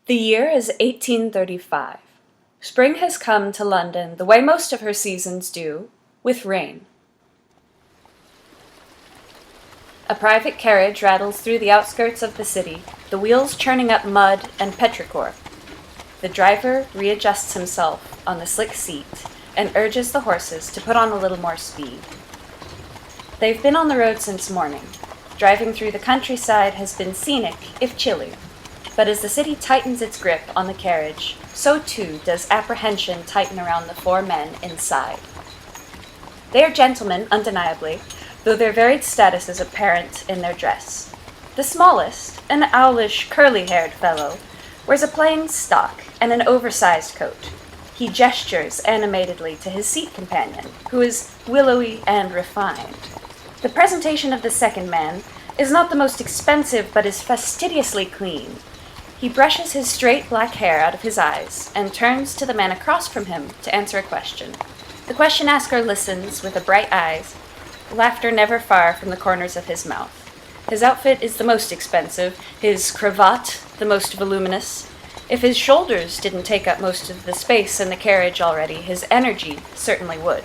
The year is 1835. Spring has come to London the way most of her seasons do, with rain. A private carriage rattles through the outskirts of the city, the wheels churning up mud and petrichor. The driver readjusts himself on the slick seat and urges the horses to put on a little more speed. They've been on the road since morning. Driving through the countryside has been scenic, if chilly. But as the city tightens its grip on the carriage, so too does apprehension tighten around the four men inside. They are gentlemen, undeniably, though their varied status is apparent in their dress. The smallest, an owlish, curly-haired fellow, wears a plain stock and an oversized coat. He gestures animatedly to his seat companion, who is willowy and refined. The presentation of the second man is not the most expensive, but is fastidiously clean. He brushes his straight black hair out of his eyes and turns to the man across from him to answer a question. The question asker listens with a bright eyes, laughter never far from the corners of his mouth. His outfit is the most expensive, his cravat the most voluminous. If his shoulders didn't take up most of the space in the carriage already, his energy certainly would.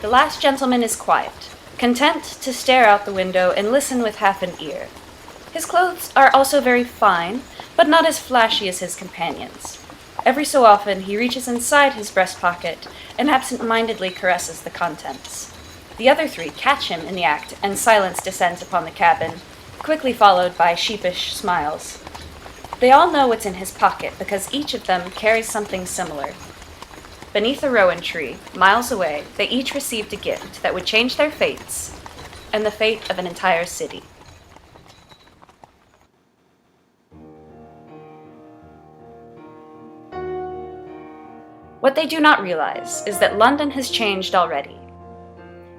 The last gentleman is quiet, content to stare out the window and listen with half an ear. His clothes are also very fine, but not as flashy as his companions. Every so often he reaches inside his breast pocket and absent-mindedly caresses the contents. The other three catch him in the act, and silence descends upon the cabin, quickly followed by sheepish smiles. They all know what's in his pocket because each of them carries something similar. Beneath a rowan tree, miles away, they each received a gift that would change their fates and the fate of an entire city. What they do not realize is that London has changed already.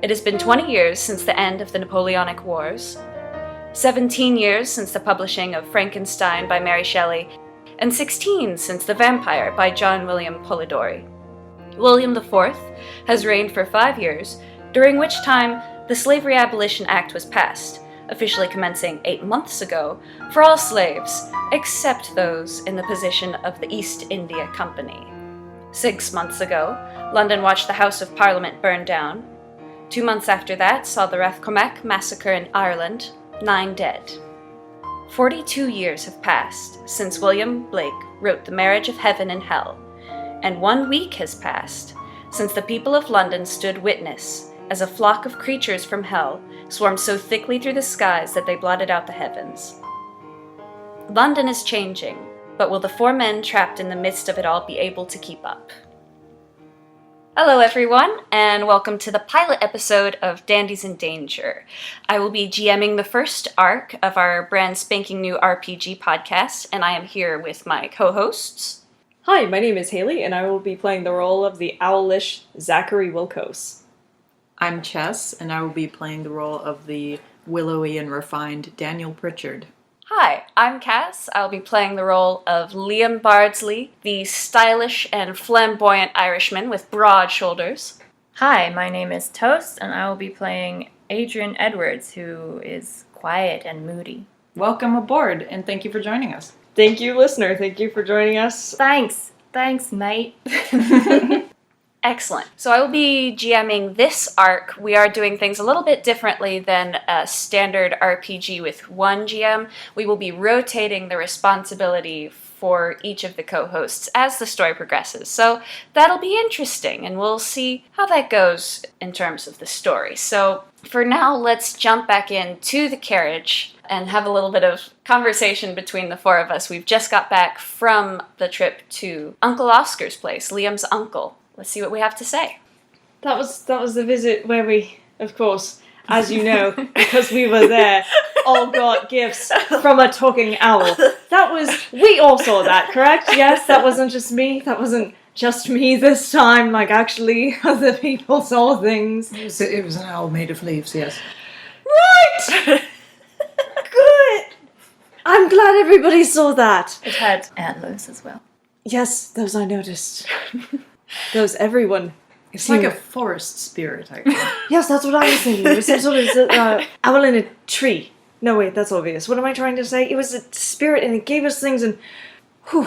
It has been 20 years since the end of the Napoleonic Wars, 17 years since the publishing of Frankenstein by Mary Shelley, and 16 since The Vampire by John William Polidori. William IV has reigned for 5 years, during which time the Slavery Abolition Act was passed, officially commencing 8 months ago, for all slaves, except those in the position of the East India Company. 6 months ago, London watched the House of Parliament burn down. 2 months after that saw the Rathcomac massacre in Ireland, 9 dead. 42 years have passed since William Blake wrote The Marriage of Heaven and Hell, and 1 week has passed since the people of London stood witness as a flock of creatures from hell swarmed so thickly through the skies that they blotted out the heavens. London is changing, but will the four men trapped in the midst of it all be able to keep up? Hello everyone, and welcome to the pilot episode of Dandies in Danger. I will be GMing the first arc of our brand spanking new RPG podcast, and I am here with my co-hosts. Hi, my name is Haile, and I will be playing the role of the owlish Zachery Wilkos. I'm Chess, and I will be playing the role of the willowy and refined Daniel Pritchard. Hi, I'm Cass. I'll be playing the role of Liam Bardsley, the stylish and flamboyant Irishman with broad shoulders. Hi, my name is Toast, and I will be playing Adrian Edwards, who is quiet and moody. Welcome aboard, and thank you for joining us. Thank you, listener. Thank you for joining us. Thanks, mate. Excellent. So I will be GMing this arc. We are doing things a little bit differently than a standard RPG with one GM. We will be rotating the responsibility for each of the co-hosts as the story progresses. So that'll be interesting, and we'll see how that goes in terms of the story. So for now, let's jump back into the carriage and have a little bit of conversation between the four of us. We've just got back from the trip to Uncle Oscar's place, Liam's uncle. Let's see what we have to say. That was the visit where we, of course, as you know, because we were there, all got gifts from a talking owl. We all saw that, correct? Yes, that wasn't just me. That wasn't just me this time. Like, actually, other people saw things. It was an owl made of leaves, yes. Right! Good! I'm glad everybody saw that. It had antlers as well. Yes, those I noticed. Those everyone. It's like a forest spirit, I think. Yes, that's what I was thinking. It was some sort of owl in a tree. No, wait, that's obvious. What am I trying to say? It was a spirit and it gave us things and Whew.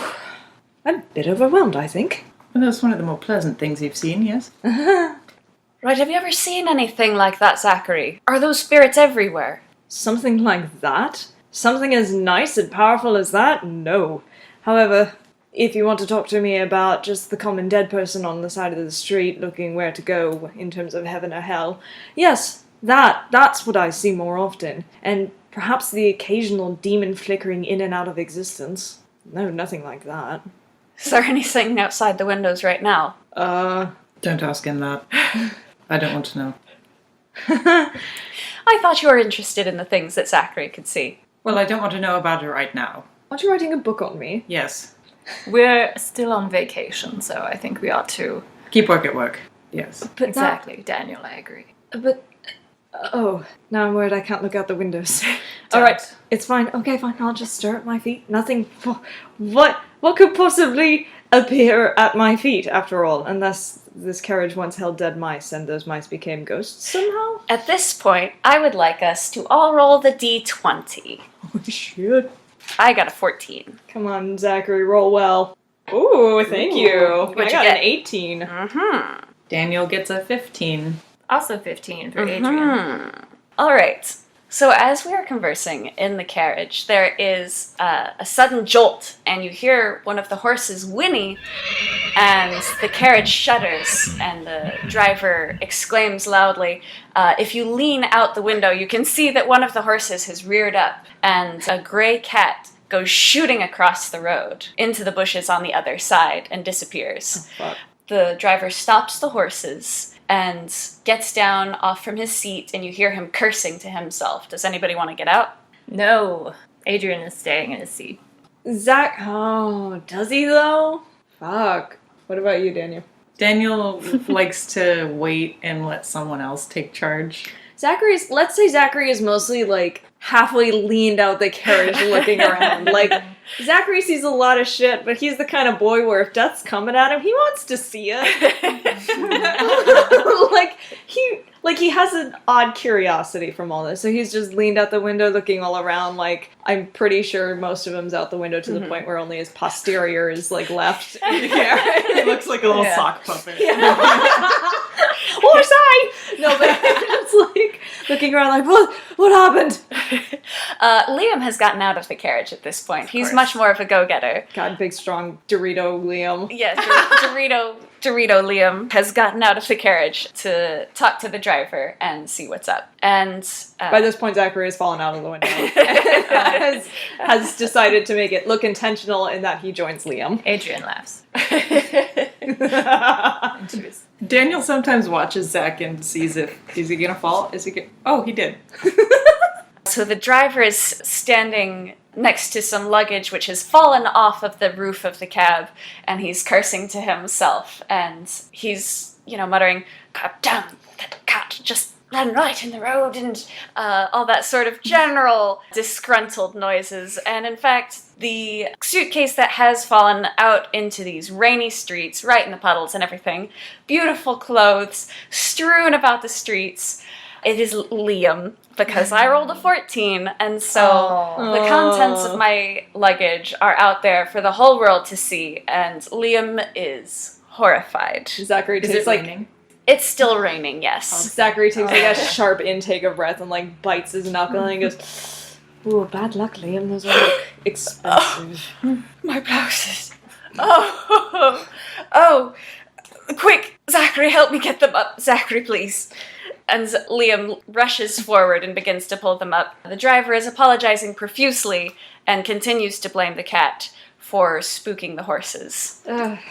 I'm a bit overwhelmed, I think. Well, that's one of the more pleasant things you've seen, yes? Right, have you ever seen anything like that, Zachery? Are those spirits everywhere? Something like that? Something as nice and powerful as that? No. However, if you want to talk to me about just the common dead person on the side of the street looking where to go in terms of heaven or hell, yes, that's what I see more often. And perhaps the occasional demon flickering in and out of existence. No, nothing like that. Is there anything outside the windows right now? Don't ask him that. I don't want to know. I thought you were interested in the things that Zachery could see. Well, I don't want to know about it right now. Aren't you writing a book on me? Yes. We're still on vacation, so I think we ought to. Keep work at work. Yes. But Exactly, Daniel, I agree. Oh, now I'm worried I can't look out the windows. Don't. Alright, it's fine. Okay, fine, I'll just stare at my feet. Nothing. What could possibly appear at my feet, after all? Unless this carriage once held dead mice and those mice became ghosts somehow? At this point, I would like us to all roll the d20. Oh, shit. I got a 14. Come on, Zachery, roll well. Ooh, thank you. What'd I you got get? an 18. Mm-hmm. Daniel gets a 15. Also 15 for Adrian. All right. So as we are conversing in the carriage, there is a sudden jolt, and you hear one of the horses whinny, and the carriage shudders, and the driver exclaims loudly, if you lean out the window, you can see that one of the horses has reared up, and a gray cat goes shooting across the road into the bushes on the other side and disappears. Oh, fuck. The driver stops the horses and gets down off from his seat, and you hear him cursing to himself. Does anybody want to get out? No, Adrian is staying in his seat. Oh, does he though? Fuck. What about you, Daniel? Daniel likes to wait and let someone else take charge. Let's say Zachery is mostly, like, halfway leaned out the carriage looking around. Like, Zachery sees a lot of shit, but he's the kind of boy where if death's coming at him, he wants to see it. he has an odd curiosity from all this, so he's just leaned out the window looking all around, like, I'm pretty sure most of him's out the window to the point where only his posterior is, like, left in the carriage. He looks like a little Yeah. sock puppet. Horse eye! No, but it's like looking around like, what happened? Liam has gotten out of the carriage at this point. He's course. much more of a go-getter. God, big, strong Dorito Liam. Yeah, Dorito Liam has gotten out of the carriage to talk to the driver and see what's up. And By this point, Zachery has fallen out of the window. has decided to make it look intentional in that he joins Liam. Adrian laughs. Daniel sometimes watches Zach and sees if, is he gonna fall? Oh, he did. So the driver is standing next to some luggage which has fallen off of the roof of the cab, and he's cursing to himself, and he's, muttering, "God damn, that cat just ran right in the road," and all that sort of general disgruntled noises. And in fact, the suitcase that has fallen out into these rainy streets, right in the puddles and everything, beautiful clothes strewn about the streets, it is Liam, because I rolled a 14, and so the contents of my luggage are out there for the whole world to see, and Liam is horrified. Zachery Is takes it like raining? It's still raining, yes. Zachery takes like a sharp intake of breath and like bites his knuckle and goes, "Ooh, bad luck, Liam. Those will look expensive." My blouses. Oh, quick, Zachery, help me get them up. Zachery, please. And Liam rushes forward and begins to pull them up. The driver is apologizing profusely and continues to blame the cat for spooking the horses.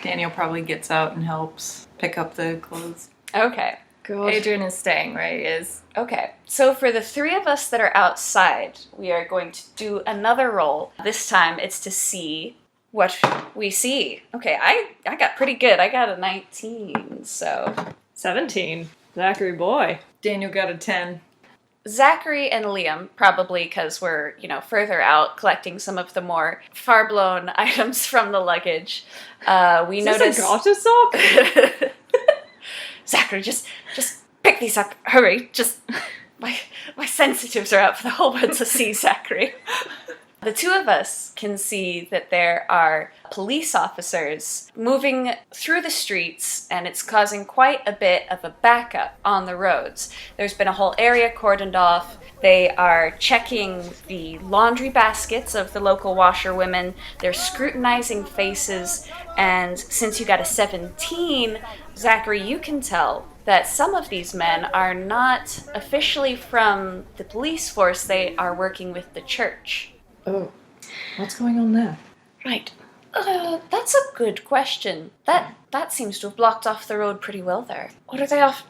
Daniel probably gets out and helps pick up the clothes. Okay. God. Adrian is staying where he is. Okay, so for the three of us that are outside, we are going to do another roll. This time it's to see what we see. Okay, I got pretty good. I got a 19, so... 17. Zachery boy. Daniel got a 10. Zachery and Liam, probably because we're, further out, collecting some of the more far-blown items from the luggage. We Is notice... this a gotcha sock? Zachery, just pick these up. Hurry. Just... My sensitives are out for the whole world to see, Zachery. The two of us can see that there are police officers moving through the streets, and it's causing quite a bit of a backup on the roads. There's been a whole area cordoned off. They are checking the laundry baskets of the local washerwomen. They're scrutinizing faces, and since you got a 17, Zachary, you can tell that some of these men are not officially from the police force. They are working with the church. Oh, what's going on there? Right. That's a good question. That seems to have blocked off the road pretty well there. What are they off?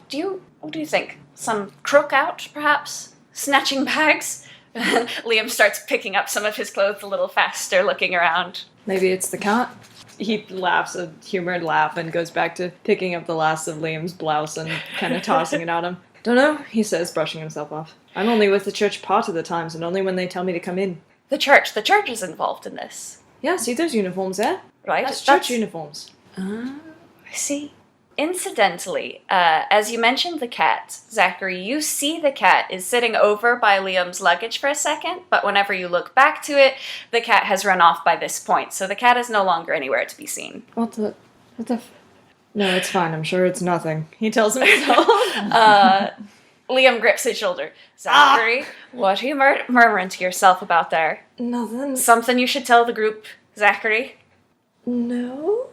What do you think? Some crook out, perhaps? Snatching bags? Liam starts picking up some of his clothes a little faster, looking around. Maybe it's the cat? He laughs a humored laugh and goes back to picking up the last of Liam's blouse and kind of tossing it at him. Don't know, he says, brushing himself off. I'm only with the church part of the times, and only when they tell me to come in. The church is involved in this. Yeah, see those uniforms there? Right? That's church uniforms. I see. Incidentally, as you mentioned the cat, Zachary, you see the cat is sitting over by Liam's luggage for a second, but whenever you look back to it, the cat has run off by this point, so the cat is no longer anywhere to be seen. What the No, it's fine, I'm sure it's nothing. He tells himself. Liam grips his shoulder. Zachary, what are you murmuring to yourself about there? Nothing. Something you should tell the group, Zachary? No?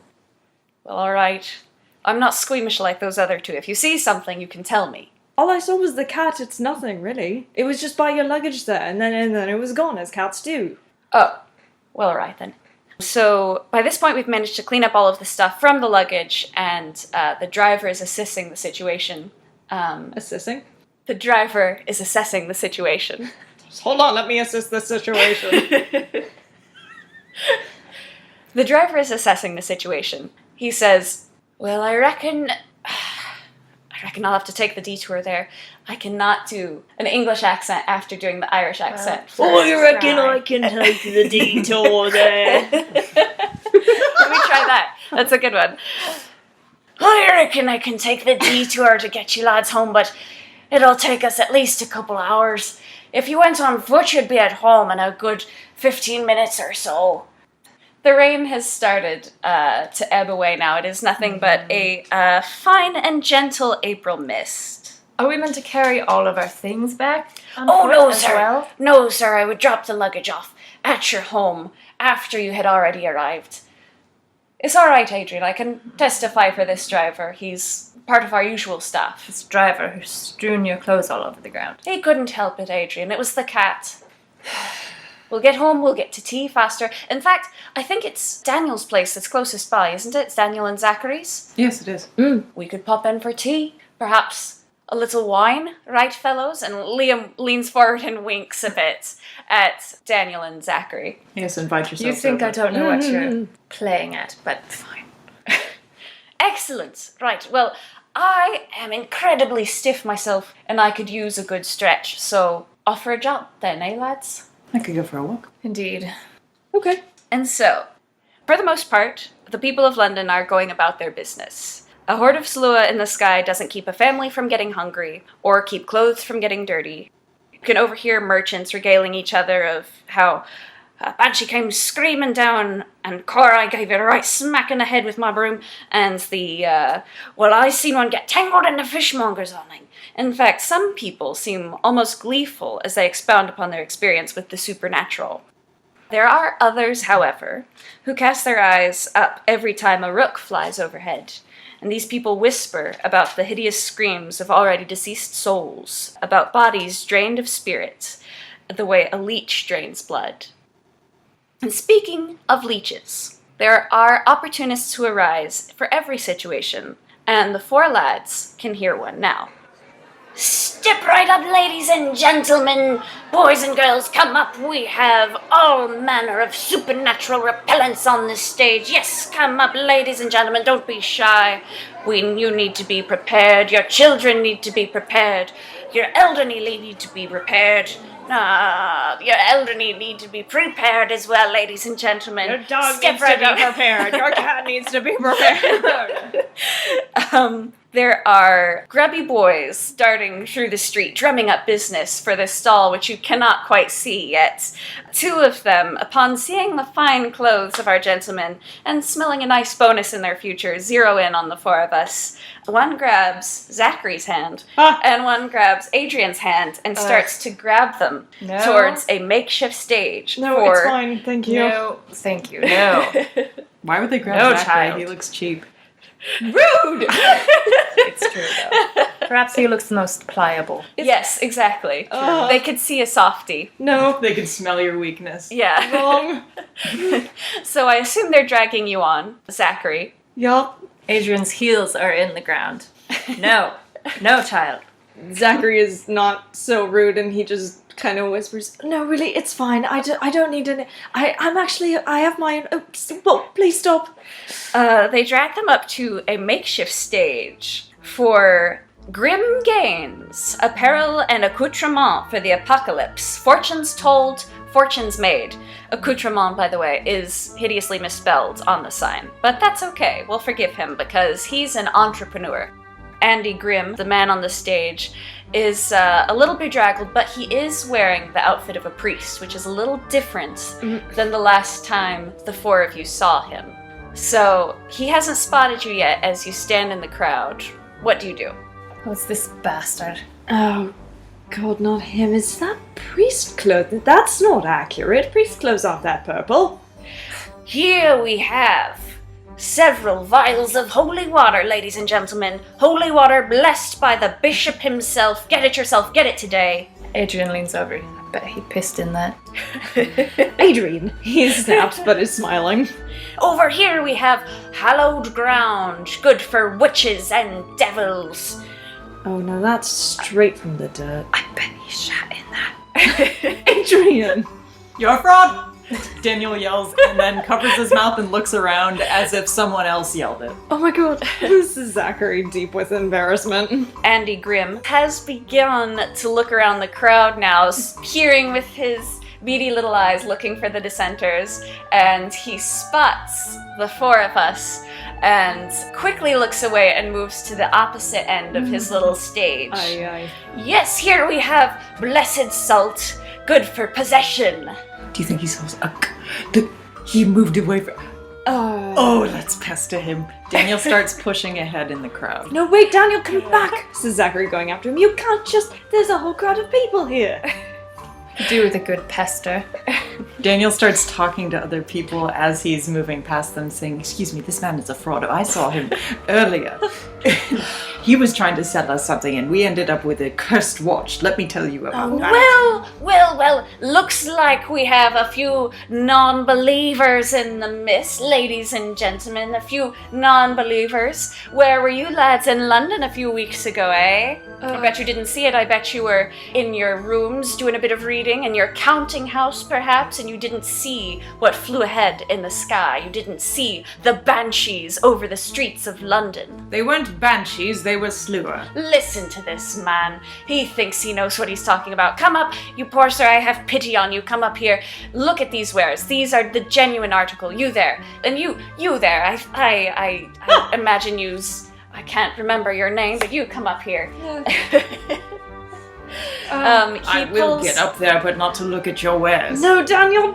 Well, alright. I'm not squeamish like those other two. If you see something, you can tell me. All I saw was the cat, it's nothing, really. It was just by your luggage there, and then it was gone, as cats do. Oh, well, alright then. So, by this point, we've managed to clean up all of the stuff from the luggage, and the driver is assessing the situation. Assessing? The driver is assessing the situation. Just hold on, let me assess the situation. The driver is assessing the situation. He says, well, I reckon I'll have to take the detour there. I cannot do an English accent after doing the Irish accent. Oh, you reckon I can take the detour there? Let me try that. That's a good one. I reckon I can take the detour to get you lads home, but it'll take us at least a couple hours. If you went on foot, you'd be at home in a good 15 minutes or so. The rain has started to ebb away now. It is nothing but a fine and gentle April mist. Are we meant to carry all of our things back? Oh, no, as sir. Well? No, sir, I would drop the luggage off at your home after you had already arrived. It's all right, Adrian. I can testify for this driver. He's part of our usual staff. This driver who's strewn your clothes all over the ground. He couldn't help it, Adrian. It was the cat. We'll get home, we'll get to tea faster. In fact, I think it's Daniel's place that's closest by, isn't it? It's Daniel and Zachary's. Yes, it is. We could pop in for tea. Perhaps a little wine, right, fellows? And Liam leans forward and winks a bit at Daniel and Zachary. Yes, invite yourself. You think over. I don't know what you're playing at, but fine. Excellent. Right, well, I am incredibly stiff myself, and I could use a good stretch, so off for a jump then, eh, lads? I could go for a walk. Indeed. Okay. And so, for the most part, the people of London are going about their business. A horde of Slua in the sky doesn't keep a family from getting hungry, or keep clothes from getting dirty. You can overhear merchants regaling each other of how Banshee came screaming down, and Cora, I gave it a right smack in the head with my broom, and well, I seen one get tangled in the fishmonger's awning. In fact, some people seem almost gleeful as they expound upon their experience with the supernatural. There are others, however, who cast their eyes up every time a rook flies overhead, and these people whisper about the hideous screams of already deceased souls, about bodies drained of spirit, the way a leech drains blood. And speaking of leeches, there are opportunists who arise for every situation, and the four lads can hear one now. Step right up, ladies and gentlemen. Boys and girls, come up. We have all manner of supernatural repellents on this stage. Yes, come up, ladies and gentlemen. Don't be shy. You need to be prepared. Your children need to be prepared. Your elderly need to be prepared. Your elderly need to be prepared as well, ladies and gentlemen. Your dog Step needs right to be up. prepared. Your cat needs to be prepared. There are grubby boys darting through the street, drumming up business for this stall, which you cannot quite see yet. Two of them, upon seeing the fine clothes of our gentlemen and smelling a nice bonus in their future, zero in on the four of us. One grabs Zachery's hand, and one grabs Adrian's hand and starts to grab them towards a makeshift stage. No, it's fine, thank you. No, thank you. No. Why would they grab No, Zachery? child. He looks cheap. Rude! It's true, though. Perhaps he looks the most pliable. Yes, exactly. They could see a softie. No. They can smell your weakness. Yeah. Wrong. So I assume they're dragging you on, Zachery. Yup. Adrian's heels are in the ground. No. No, child. Zachery is not so rude, and he just kind of whispers, "No, really, it's fine. I don't need any. I have my own. Oh, please stop." They drag them up to a makeshift stage for grim gains, apparel and accoutrement for the apocalypse. Fortunes told, fortunes made. Accoutrement, by the way, is hideously misspelled on the sign. But that's okay. We'll forgive him because he's an entrepreneur. Andy Grimm, the man on the stage, is a little bedraggled, but he is wearing the outfit of a priest, which is a little different than the last time the four of you saw him. So he hasn't spotted you yet as you stand in the crowd. What do you do? What's this bastard? Oh, God, not him. Is that priest clothes? That's not accurate. Priest clothes aren't that purple. Here we have several vials of holy water, ladies and gentlemen. Holy water blessed by the bishop himself. Get it yourself, get it today. Adrian leans over. I bet he pissed in that. Adrian. He snaps, but is smiling. Over here we have hallowed ground, good for witches and devils. Oh, no, that's straight from the dirt. I bet he shat in that. Adrian! You're a fraud! Daniel yells and then covers his mouth and looks around as if someone else yelled it. Oh my God, this is Zachery deep with embarrassment. Andy Grimm has begun to look around the crowd now, peering with his beady little eyes looking for the dissenters, and he spots the four of us and quickly looks away and moves to the opposite end of his little stage. Aye, aye. Yes, here we have blessed salt, good for possession. Do you think he saw he moved away from... Oh, let's pester him. Daniel starts pushing ahead in the crowd. No, wait, Daniel, come back! Says Zachery going after him. You can't just... There's a whole crowd of people here. Could do with a good pester. Daniel starts talking to other people as he's moving past them, saying, "Excuse me, this man is a fraud. I saw him earlier. He was trying to sell us something and we ended up with a cursed watch. Let me tell you about that." Well, looks like we have a few non-believers in the midst, ladies and gentlemen, a few non-believers. Where were you lads in London a few weeks ago, eh? I bet you didn't see it. I bet you were in your rooms doing a bit of reading, in your counting house perhaps, and you didn't see what flew ahead in the sky. You didn't see the banshees over the streets of London. They weren't banshees, they were sluer. Listen to this man. He thinks he knows what he's talking about. Come up, you poor sir, I have pity on you. Come up here. Look at these wares. These are the genuine article. You there. And you there. I imagine you's... I can't remember your name, but you come up here. I will get up there, but not to look at your wares. No, Daniel!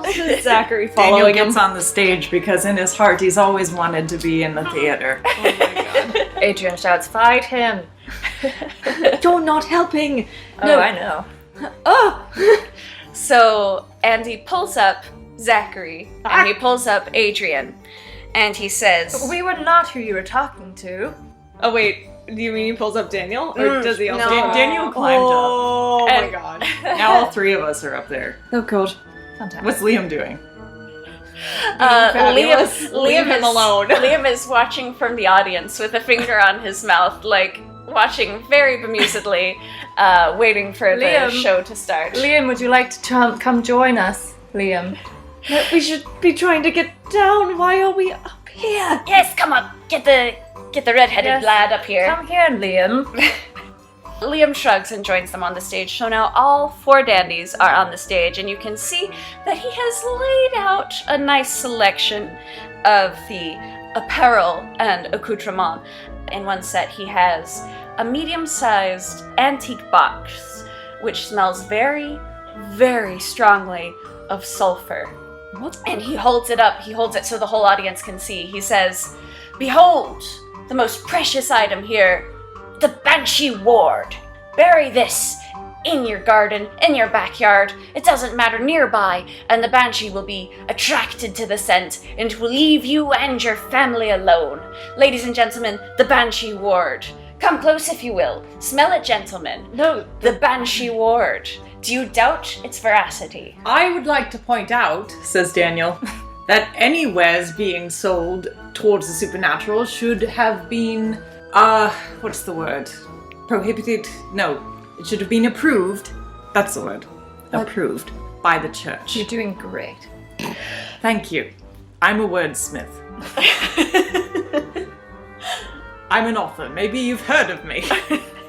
Says Zachery Daniel following gets him. on the stage because in his heart he's always wanted to be in the theater. Oh my God. Adrian shouts, "Fight him!" You're not helping! Oh, I know. Oh! So Andy pulls up Zachery, and he pulls up Adrian, and he says... We were not who you were talking to. Oh wait, do you mean he pulls up Daniel? Or does he also... no. Daniel climbed up. Oh my And- God. Now all three of us are up there. Oh God. Fantastic. What's Liam doing? Fabulous. Leave him alone. Liam is watching from the audience with a finger on his mouth, like watching very bemusedly, waiting for the Liam. show to start. Liam, would you like to come join us? Liam. No, we should be trying to get down. Why are we up here? Yes, come up. Get the red-headed Yes. lad up here. Come here, Liam. Liam shrugs and joins them on the stage. So now all four dandies are on the stage, and you can see that he has laid out a nice selection of the apparel and accoutrement. In one set, he has a medium-sized antique box, which smells very, very strongly of sulfur. What? And he holds it up. He holds it so the whole audience can see. He says, "Behold, the most precious item here, the Banshee Ward. Bury this in your garden, in your backyard. It doesn't matter, nearby, and the Banshee will be attracted to the scent and will leave you and your family alone. Ladies and gentlemen, the Banshee Ward. Come close if you will. Smell it, gentlemen. No. The Banshee Ward. Do you doubt its veracity?" I would like to point out, says Daniel, that any wares being sold towards the supernatural should have been, what's the word? Prohibited? No, it should have been approved. That's the word. Approved by the church. You're doing great. Thank you. I'm a wordsmith. I'm an author. Maybe you've heard of me.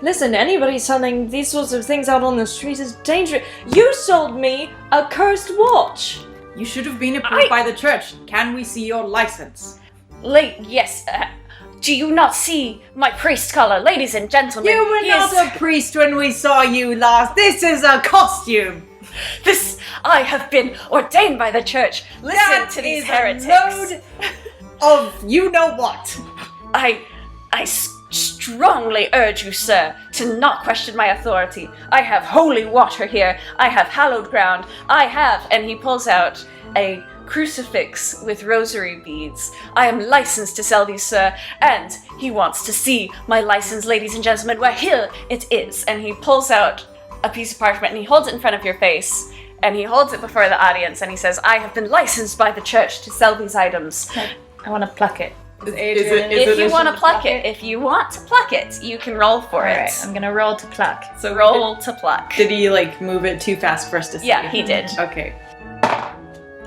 Listen, anybody selling these sorts of things out on the street is dangerous. You sold me a cursed watch. You should have been approved by the church. Can we see your license? Yes, do you not see my priest collar? Ladies and gentlemen, You were not a priest when we saw you last. This is a costume. I have been ordained by the church. Listen to these heretics. Load of you know what. I strongly urge you, sir, to not question my authority. I have holy water here. I have hallowed ground. And he pulls out a crucifix with rosary beads. I am licensed to sell these, sir, and he wants to see my license, ladies and gentlemen. Well, here it is. And he pulls out a piece of parchment and he holds it in front of your face. And he holds it before the audience and he says, "I have been licensed by the church to sell these items." I want to pluck it. If you want to pluck it, you can roll for it. Alright, I'm gonna roll to pluck. So roll to pluck. Did he move it too fast for us to see? Yeah, he did. Okay.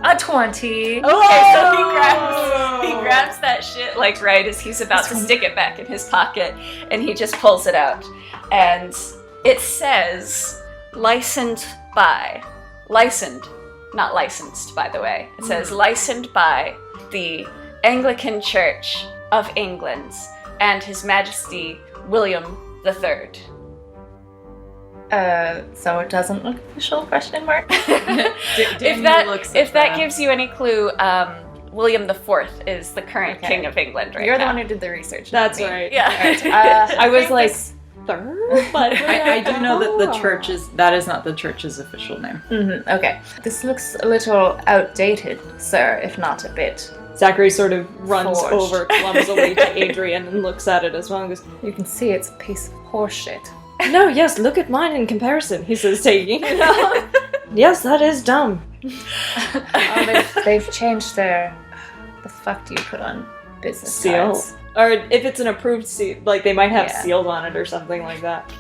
A 20. Okay, so he grabs that shit right as he's about to stick it back in his pocket, and he just pulls it out. And it says, licensed, not licensed, by the way. It says licensed by the Anglican Church of England and His Majesty William III. So it doesn't look official? Question mark. If that gives you any clue, William IV is the current king of England right You're the now. one who did the research. That's not me. right. Yeah. I was like, third? But I do know that that is not the church's official name. Mm-hmm. Okay. This looks a little outdated, sir, if not a bit. Zachery sort of runs Forged. over clumsily to Adrian and looks at it as well and goes, You can see it's a piece of horseshit. "No, yes, look at mine in comparison," he says, taking it out. "Yes, that is dumb." They've changed their... The fuck do you put on business Seal. cards? Or if it's an approved seal, they might have Yeah. sealed on it or something like that.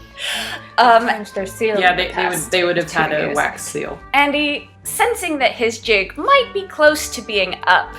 They've changed their seal. Yeah, in the past they would have 2 had a years. wax seal. Andy, sensing that his jig might be close to being up,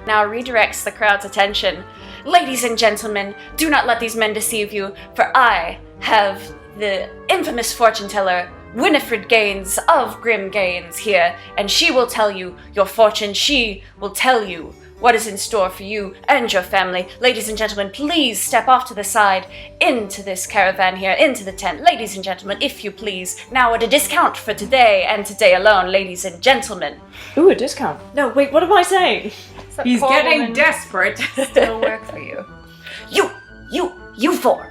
now redirects the crowd's attention. "Ladies and gentlemen, do not let these men deceive you, for I have the infamous fortune teller, Winifred Gaines of Grim Gaines here, and she will tell you your fortune. She will tell you what is in store for you and your family. Ladies and gentlemen, please step off to the side into this caravan here, into the tent. Ladies and gentlemen, if you please. Now at a discount for today and today alone, ladies and gentlemen." Ooh, a discount. No, wait, what am I saying? That He's poor getting woman desperate. Still work for you. You four.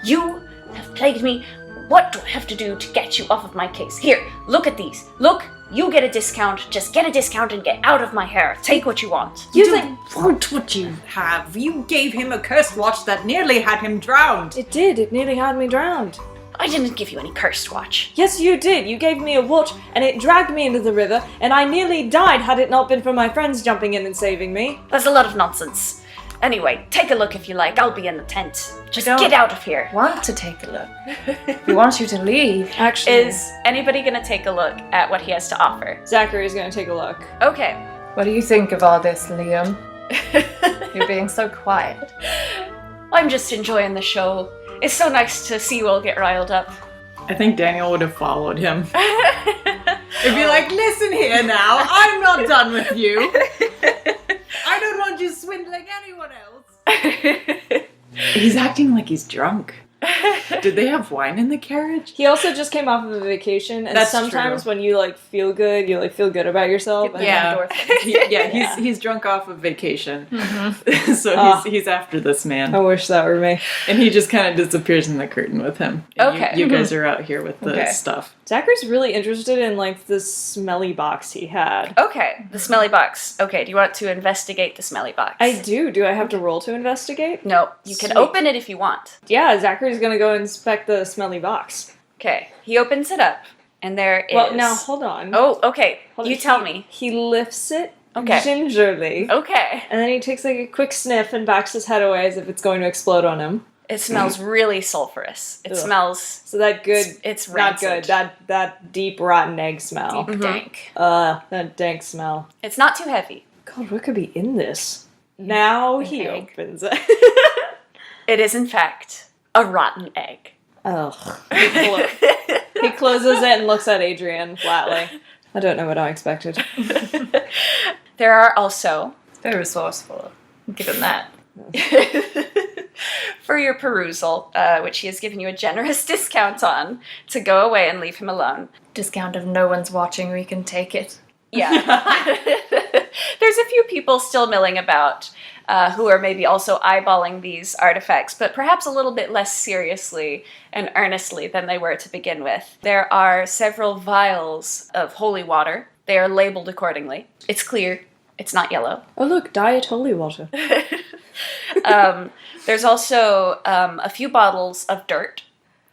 You have plagued me. What do I have to do to get you off of my case? Here, look at these. Look, you get a discount. Just get a discount and get out of my hair. Take what you want. You don't want what you have. You gave him a cursed watch that nearly had him drowned. It did, it nearly had me drowned. I didn't give you any cursed watch. Yes, you did. You gave me a watch, and it dragged me into the river, and I nearly died had it not been for my friends jumping in and saving me. That's a lot of nonsense. Anyway, take a look if you like. I'll be in the tent. Just don't- get out of here. Want to take a look. We want you to leave. Actually, Is anybody gonna take a look at what he has to offer? Zachery's gonna take a look. Okay. What do you think of all this, Liam? You're being so quiet. I'm just enjoying the show. It's so nice to see you all get riled up. I think Daniel would have followed him. It'd be like, listen here now, I'm not done with you. I don't want you swindling anyone else. He's acting like he's drunk. Did they have wine in the carriage? He also just came off of a vacation, and That's sometimes true. when you like feel good, you like feel good about yourself. Get Yeah. endorphins. He's drunk off of vacation. Mm-hmm. So he's after this man. I wish that were me. And he just kind of disappears in the curtain with him. And Okay. You guys are out here with the Okay. stuff. Zachary's really interested in like the smelly box he had. Okay, the smelly box. Okay, do you want to investigate the smelly box? I do. Do I have to roll to investigate? No, you can Sweet. open it if you want. Yeah, Zachary's gonna go inspect the smelly box. Okay, he opens it up, and there is... Well, now hold on. Oh, okay, Hold you on. tell me. He lifts it Okay. gingerly. Okay. And then he takes like a quick sniff and backs his head away as if it's going to explode on him. It smells really sulfurous. It Ugh. smells... So that good, It's not rancid. good. That deep rotten egg smell. Deep dank. That dank smell. It's not too heavy. God, what could be in this? Now he egg. opens it. It is, in fact, a rotten egg. Ugh. He closes it and looks at Adrian flatly. I don't know what I expected. There are also, Very resourceful. Give him that. for your perusal, which he has given you a generous discount on, to go away and leave him alone. Discount of no one's watching, we can take it. Yeah. There's a few people still milling about who are maybe also eyeballing these artifacts, but perhaps a little bit less seriously and earnestly than they were to begin with. There are several vials of holy water. They are labeled accordingly. It's clear. It's not yellow. Oh look, diet holy water. There's also a few bottles of dirt,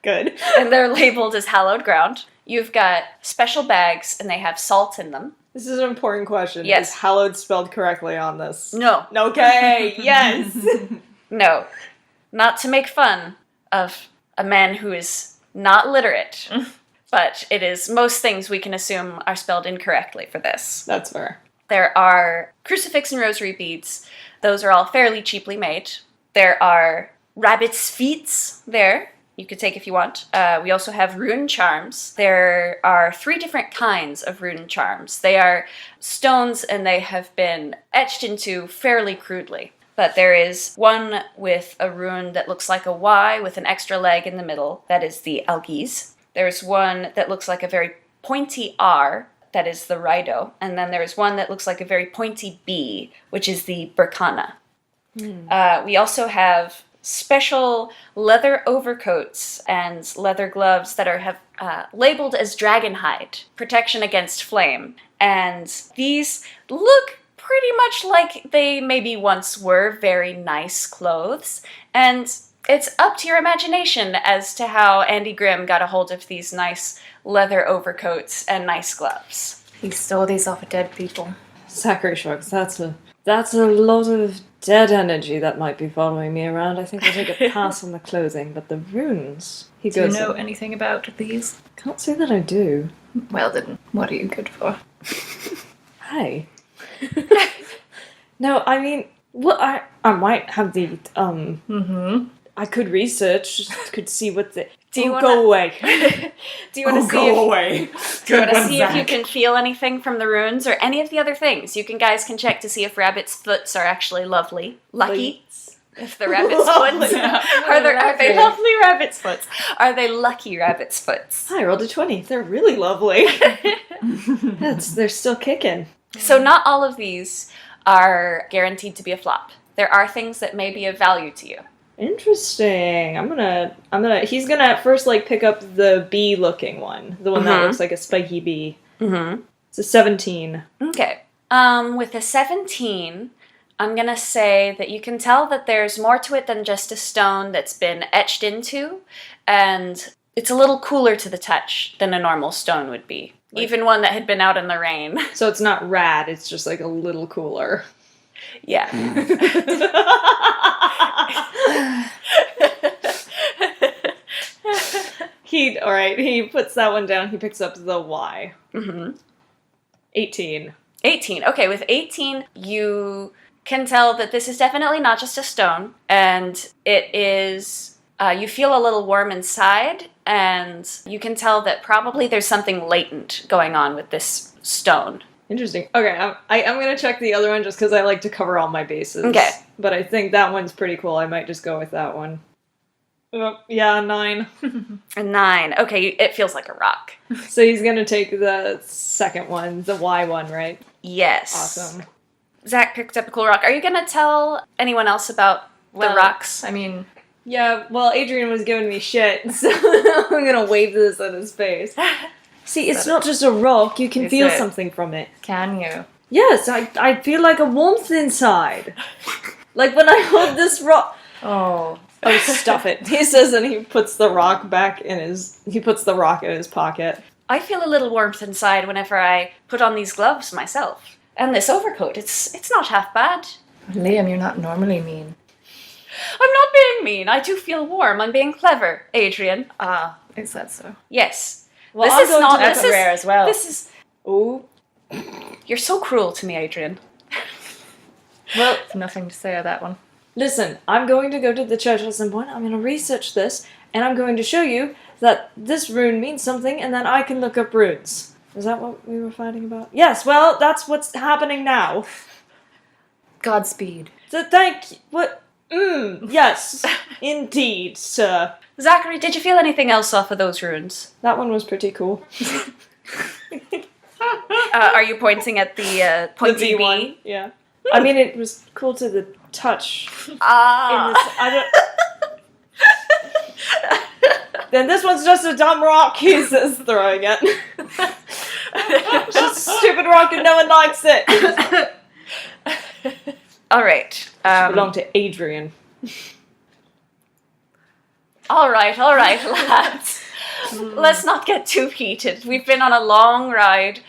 Good. and they're labeled as hallowed ground. You've got special bags, and they have salt in them. This is an important question. Yes. Is hallowed spelled correctly on this? No, Okay, yes. no. Not to make fun of a man who is not literate, but it is most things we can assume are spelled incorrectly for this. That's fair. There are crucifix and rosary beads. Those are all fairly cheaply made. There are rabbit's feet there. You could take if you want. We also have rune charms. There are 3 different kinds of rune charms. They are stones and they have been etched into fairly crudely. But there is one with a rune that looks like a Y with an extra leg in the middle. That is the algiz. There's one that looks like a very pointy R. That is the Rido. And then there's one that looks like a very pointy B, which is the Burkana. We also have special leather overcoats and leather gloves that are labeled as dragon hide, protection against flame. And these look pretty much like they maybe once were very nice clothes. And it's up to your imagination as to how Andy Grimm got a hold of these nice leather overcoats and nice gloves. He stole these off of dead people. Zachery shrugs. That's a lot of dead energy that might be following me around. I think I'll take a pass on the clothing, but the runes. He Do you goes. know anything about these? Can't say that I do. Well then, what are you good for? Hey. No, I mean, well, I might have the Mm-hmm. I could research, could see what the. Do you go wanna- away? Do you want to see if away. Do you want to see if you can feel anything from the runes or any of the other things? You guys can check to see if rabbits' foots are actually lucky. If the rabbit's foots are they lovely rabbit's foots? Are they lucky rabbit's foots? I rolled a 20. They're really lovely. They're still kicking. So not all of these are guaranteed to be a flop. There are things that may be of value to you. Interesting. He's gonna at first like pick up the bee looking one. The one that looks like a spiky bee. Mm-hmm. It's a 17. Okay. With a 17, I'm gonna say that you can tell that there's more to it than just a stone that's been etched into, and it's a little cooler to the touch than a normal stone would be. Even one that had been out in the rain. So it's not rad, it's just like a little cooler. Yeah. He puts that one down, he picks up the Y. Mm-hmm. 18. 18. Okay, with 18, you can tell that this is definitely not just a stone, and it is, you feel a little warm inside, and you can tell that probably there's something latent going on with this stone. Interesting. Okay, I'm gonna check the other one just because I like to cover all my bases. Okay. But I think that one's pretty cool. I might just go with that one. Oh, yeah, 9. A 9. Okay, it feels like a rock. So he's gonna take the second one, the Y one, right? Yes. Awesome. Zach picked up a cool rock. Are you gonna tell anyone else about the rocks? I mean, Yeah, well, Adrian was giving me shit, so I'm gonna wave this at his face. See, it's not just a rock, you can Is feel it? something from it. can you? Yes, I feel like a warmth inside. Like when I hold this rock. Oh. Oh, stuff it. He says, and he puts the rock back in his. He puts the rock in his pocket. I feel a little warmth inside whenever I put on these gloves myself. And this overcoat, it's not half bad. Liam, you're not normally mean. I'm not being mean. I do feel warm. I'm being clever, Adrian. Ah, is that so? Yes. Well, this I'm is going not to this That's is rare as well. This is Oh. You're so cruel to me, Adrian. Well, Nothing to say of that one. listen, I'm going to go to the church at some point. I'm going to research this, and I'm going to show you that this rune means something, and then I can look up runes. Is that what we were fighting about? Yes, well, that's what's happening now. Godspeed. So thank you. What? Yes, indeed, sir. Zachery, did you feel anything else off of those runes? That one was pretty cool. Are you pointing at the pointy the bee? V1, yeah. I mean, it was cool to the touch. Ah. In this, I don't. Then this one's just a dumb rock. He says, throwing it. It's just a stupid rock and no one likes it. All right. Belong to Adrian. All right, lads. Let's not get too heated. We've been on a long ride.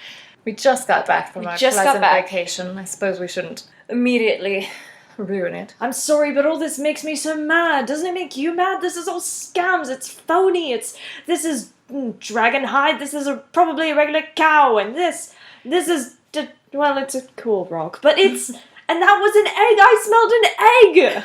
We just got back from our just got pleasant back. vacation. I suppose we shouldn't immediately ruin it. I'm sorry, but all this makes me so mad. Doesn't it make you mad? This is all scams. It's phony. This is dragon hide. This is probably a regular cow, and this is well, it's a cool rock, but it's and that was an egg. I smelled an egg.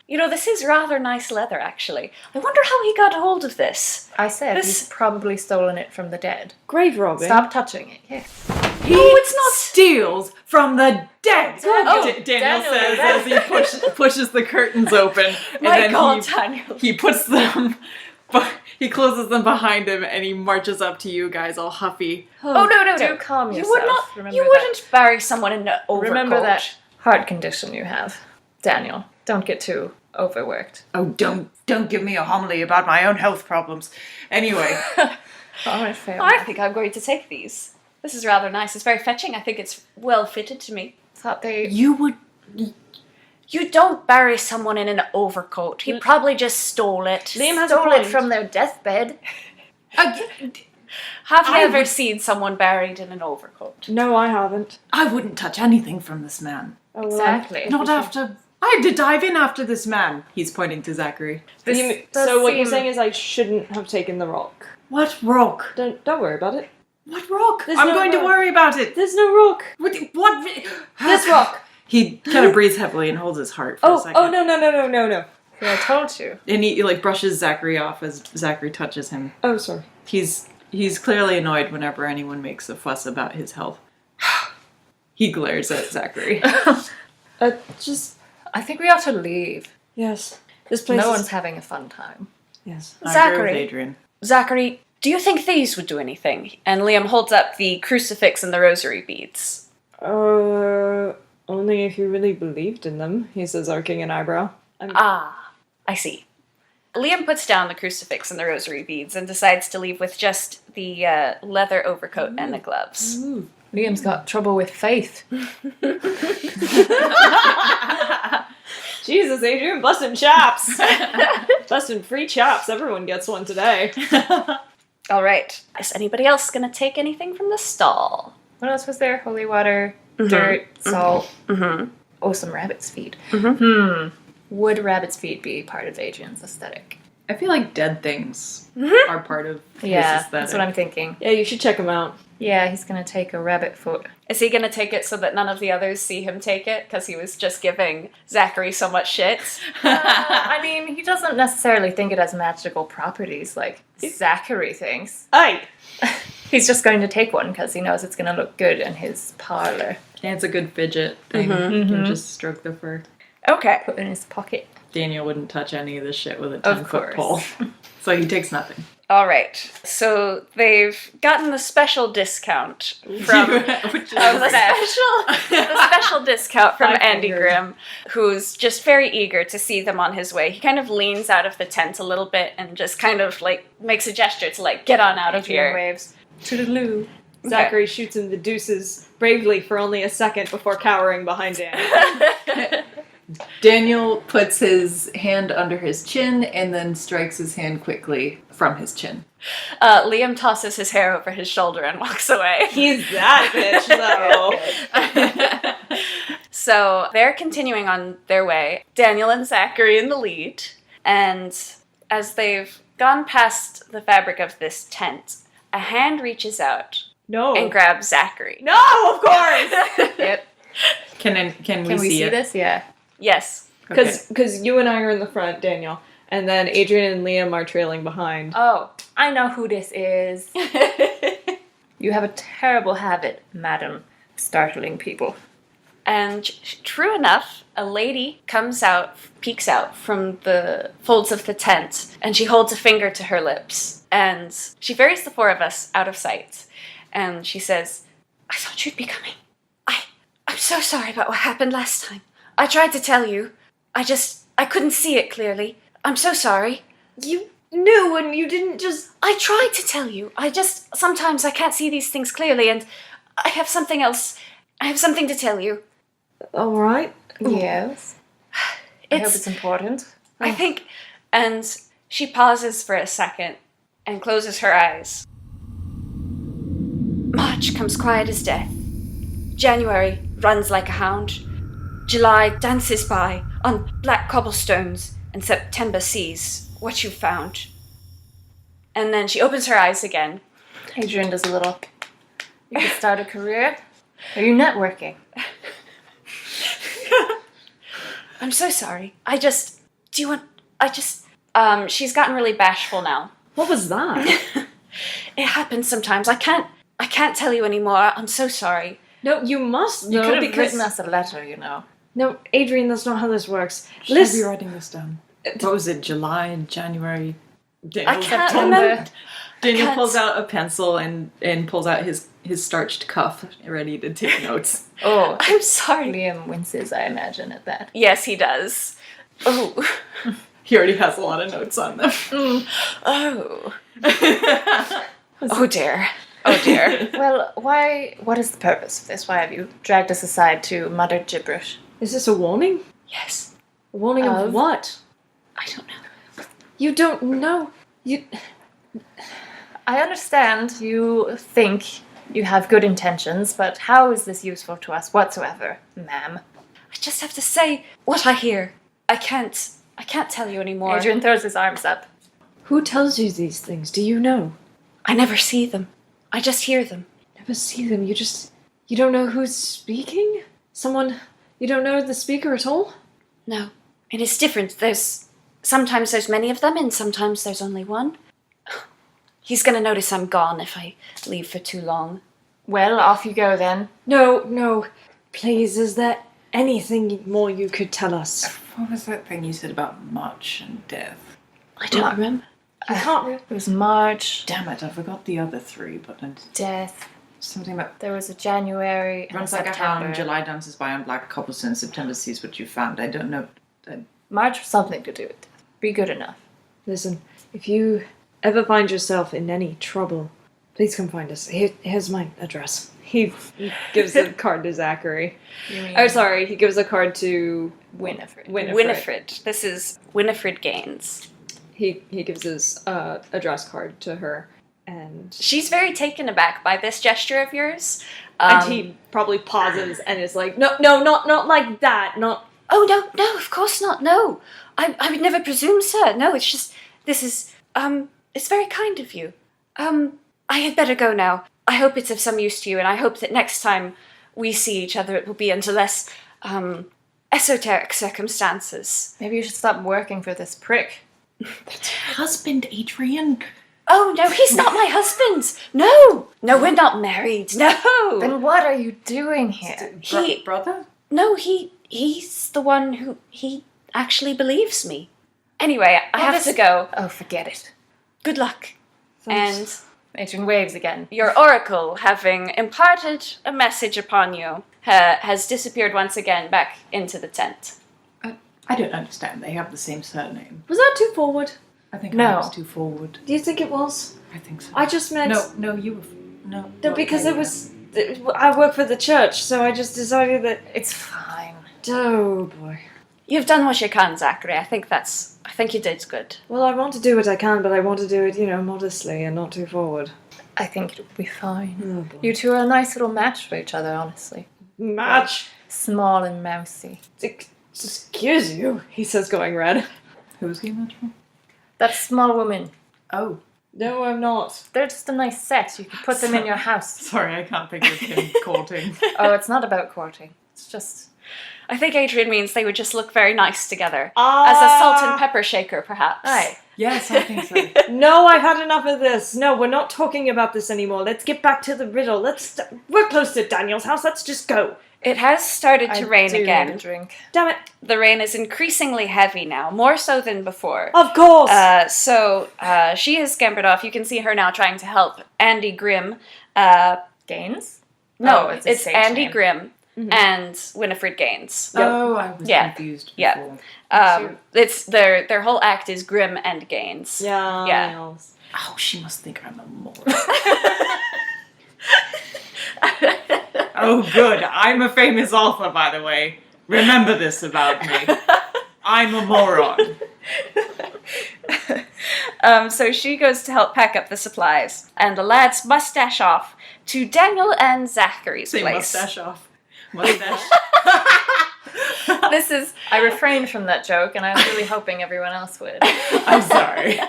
You know, this is rather nice leather, actually. I wonder how he got hold of this. I said This- he's probably stolen it from the dead. Grave robbing. Stop touching it. Yes. He it's not. steals from the dead. Oh, Daniel Daniel, says yes. as he pushes the curtains open, and My then God, Daniel. he puts them. He closes them behind him, and he marches up to you guys, all huffy. Oh no! Do calm You yourself. would not. Remember You that. wouldn't bury someone in an overcoat. Remember that heart condition you have, Daniel. Don't get too overworked. Oh, don't give me a homily about my own health problems. Anyway, All right, fair. I enough. think I'm going to take these. This is rather nice. It's very fetching. I think it's well fitted to me. Thought they. you would. You don't bury someone in an overcoat. He probably just stole it. Liam has a stole it point. from their deathbed. Have you ever seen someone buried in an overcoat? No, I haven't. I wouldn't touch anything from this man. Oh, well, Exactly. Not after. I had to dive in after this man. He's pointing to Zachery. This does so what you're seem- saying is I shouldn't have taken the rock. What rock? Don't worry about it. What rock? There's I'm no going to rock. worry about it. There's no rock. What? This rock. He kind of breathes heavily and holds his heart for a second. Oh no. See, I told you. And he like brushes Zachery off as Zachery touches him. Oh, sorry. He's clearly annoyed whenever anyone makes a fuss about his health. He glares at Zachery. Just I think we ought to leave. yes. This place. No is... one's having a fun time. Yes. I agree with Zachary. Adrian. Zachary, do you think these would do anything? And Liam holds up the crucifix and the rosary beads. Only if you really believed in them. He says, arcing an eyebrow. Ah, I see. Liam puts down the crucifix and the rosary beads and decides to leave with just the leather overcoat and the gloves. Liam's got trouble with faith. Jesus, Adrian, busting chops. Busting free chops. Everyone gets one today. All right. Is anybody else going to take anything from the stall? What else was there? Holy water, dirt, salt. Oh, some rabbit's feet. Would rabbit's feet be part of Adrian's aesthetic? I feel like dead things are part of his Yeah, aesthetic. that's what I'm thinking. Yeah, you should check him out. Yeah, he's gonna take a rabbit foot. Is he going to take it so that none of the others see him take it? Because he was just giving Zachery so much shit. I mean, he doesn't necessarily think it has magical properties like Zachery thinks. Aye! He's just going to take one because he knows it's going to look good in his parlor. And it's a good fidget thing. Mm-hmm. You just stroke the fur. Okay. Put it in his pocket. Daniel wouldn't touch any of this shit with a Of 10-foot course. pole. So he takes nothing. All right. So they've gotten the special discount from Which is the special discount from Five Andy fingers. Grimm, who's just very eager to see them on his way. He kind of leans out of the tent a little bit and just kind of like makes a gesture to like get on out of Adrian here. waves. Toodaloo. Zachery shoots him the deuces bravely for only a second before cowering behind Dan. Daniel puts his hand under his chin and then strikes his hand quickly from his chin. Liam tosses his hair over his shoulder and walks away. He's that bitch, though. So they're continuing on their way, Daniel and Zachery in the lead, and as they've gone past the fabric of this tent, a hand reaches out No. and grabs Zachery. No, of course! Yep. Can we we see it? this? Yeah. Yes. Because you and I are in the front, Daniel, and then Adrian and Liam are trailing behind. Oh, I know who this is. You have a terrible habit, madam, startling people. And true enough, a lady comes out, peeks out from the folds of the tent, and she holds a finger to her lips. And she ferries the four of us out of sight. And she says, I thought you'd be coming. I'm so sorry about what happened last time. I tried to tell you. I couldn't see it clearly. I'm so sorry. You knew and you didn't just... I tried to tell you. Sometimes I can't see these things clearly, and I have something else. I have something to tell you. All right. Yes. I hope it's important. I think, and she pauses for a second and closes her eyes. March comes quiet as death. January runs like a hound. July dances by on black cobblestones, and September sees what you found. And then she opens her eyes again. Adrian does a little. You could start a career. Are you networking? I'm so sorry. She's gotten really bashful now. What was that? It happens sometimes. I can't tell you anymore. I'm so sorry. No, you must You know could have because... written us a letter, you know. No, Adrian, that's not how this works. Should I be Listen, writing this down? What was it? July, January? I can't September. remember. Daniel can't- pulls out a pencil and pulls out his starched cuff, ready to take notes. Oh, I'm sorry. Liam winces, I imagine, at that. Yes, he does. Oh. He already has a lot of notes on them. Oh. Oh dear. Oh dear. Well, what is the purpose of this? Why have you dragged us aside to mutter gibberish? is this a warning? Yes. A warning of Of? what? I don't know. You don't know. You... I understand you think you have good intentions, but how is this useful to us whatsoever, ma'am? I just have to say what I hear. I can't tell you anymore. Adrian throws his arms up. Who tells you these things? Do you know? I never see them. I just hear them. Never see them. You don't know who's speaking? Someone... You don't know the speaker at all? No. And it's different. Sometimes there's many of them, and sometimes there's only one. He's gonna notice I'm gone if I leave for too long. Well, off you go then. No. Please, is there anything more you could tell us? What was that thing you said about March and death? I don't remember. You can't... It was March, Damn it, I forgot the other three, but death. something about There was a January and runs a like a September. hound, July dances by on black cobblestone, September sees what you found. I don't know. March was something to do with it. Be good enough. Listen, if you ever find yourself in any trouble, please come find us. Here's my address. He gives a card to Zachery. You mean Oh, sorry, he gives a card to Winifred. Winifred. This is Winifred Gaines. He gives his address card to her, and She's very taken aback by this gesture of yours. and he probably pauses and is like, no, not like that, not. Oh, no, of course not, no. I would never presume, sir. No, it's just, This is, it's very kind of you. I had better go now. I hope it's of some use to you, and I hope that next time we see each other it will be under less, esoteric circumstances. Maybe you should stop working for this prick. That's your husband, Adrian. Oh, no, he's not my husband! No! No, we're not married, no! Then what are you doing here? Brother? No, he's the one who, he actually believes me. Anyway, I have to go. Oh, forget it. Good luck. Thanks. Adrian waves again. And your oracle, having imparted a message upon you, has disappeared once again back into the tent. I don't understand. They have the same surname. Was that too forward? I think No. I was too forward. Do you think it was? I think so. I just meant... No, you were... No. No, because it was... I work for the church, so I just decided that... It's fine. Oh, boy. You've done what you can, Zachery. I think you did good. Well, I want to do what I can, but I want to do it, modestly and not too forward. I think it'll be fine. Oh, boy. You two are a nice little match for each other, honestly. Match! Small and mousy. Excuse you, he says, going red. Who's he match for? That small woman. Oh. No, I'm not. They're just a nice set. You can put them in your house. Sorry, I can't think of him courting. Oh, it's not about courting. It's just... I think Adrian means they would just look very nice together. As a salt and pepper shaker, perhaps. Aye. Yes, I think so. No, I've had enough of this. No, we're not talking about this anymore. Let's get back to the riddle. We're close to Daniel's house. Let's just go. It has started to rain Need a again. drink. Damn it. The rain is increasingly heavy now, more so than before. Of course. So she has scampered off. You can see her now trying to help Andy Grimm. Gaines? No, Oh, it's a stage Andy name. Grimm and Winifred Gaines. Oh, I was Yeah. confused Yeah. before. It's their whole act is Grimm and Gaines. yeah. Yeah. Oh, she must think I'm a moron. Oh, good. I'm a famous author, by the way. Remember this about me. I'm a moron. So she goes to help pack up the supplies, and the lads mustache off to Daniel and Zachary's Say place. mustache off. Mustache. This is I refrained from that joke, and I was really hoping everyone else would. I'm sorry.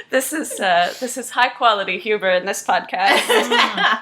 this is high quality humor in this podcast.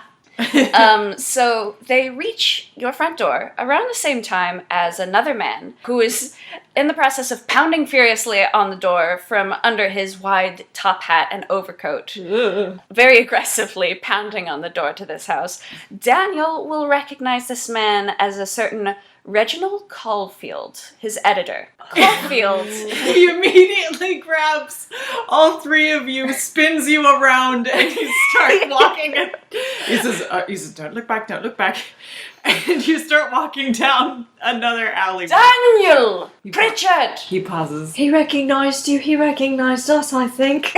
So they reach your front door around the same time as another man who is in the process of pounding furiously on the door from under his wide top hat and overcoat. Ugh. Very aggressively pounding on the door to this house. Daniel will recognize this man as a certain Reginald Caulfield, his editor. Caulfield. He immediately grabs all three of you, spins you around, and you start walking. He says, don't look back, don't look back. And you start walking down another alley. Daniel! Pritchard! He pauses. He recognized you. He recognized us, I think.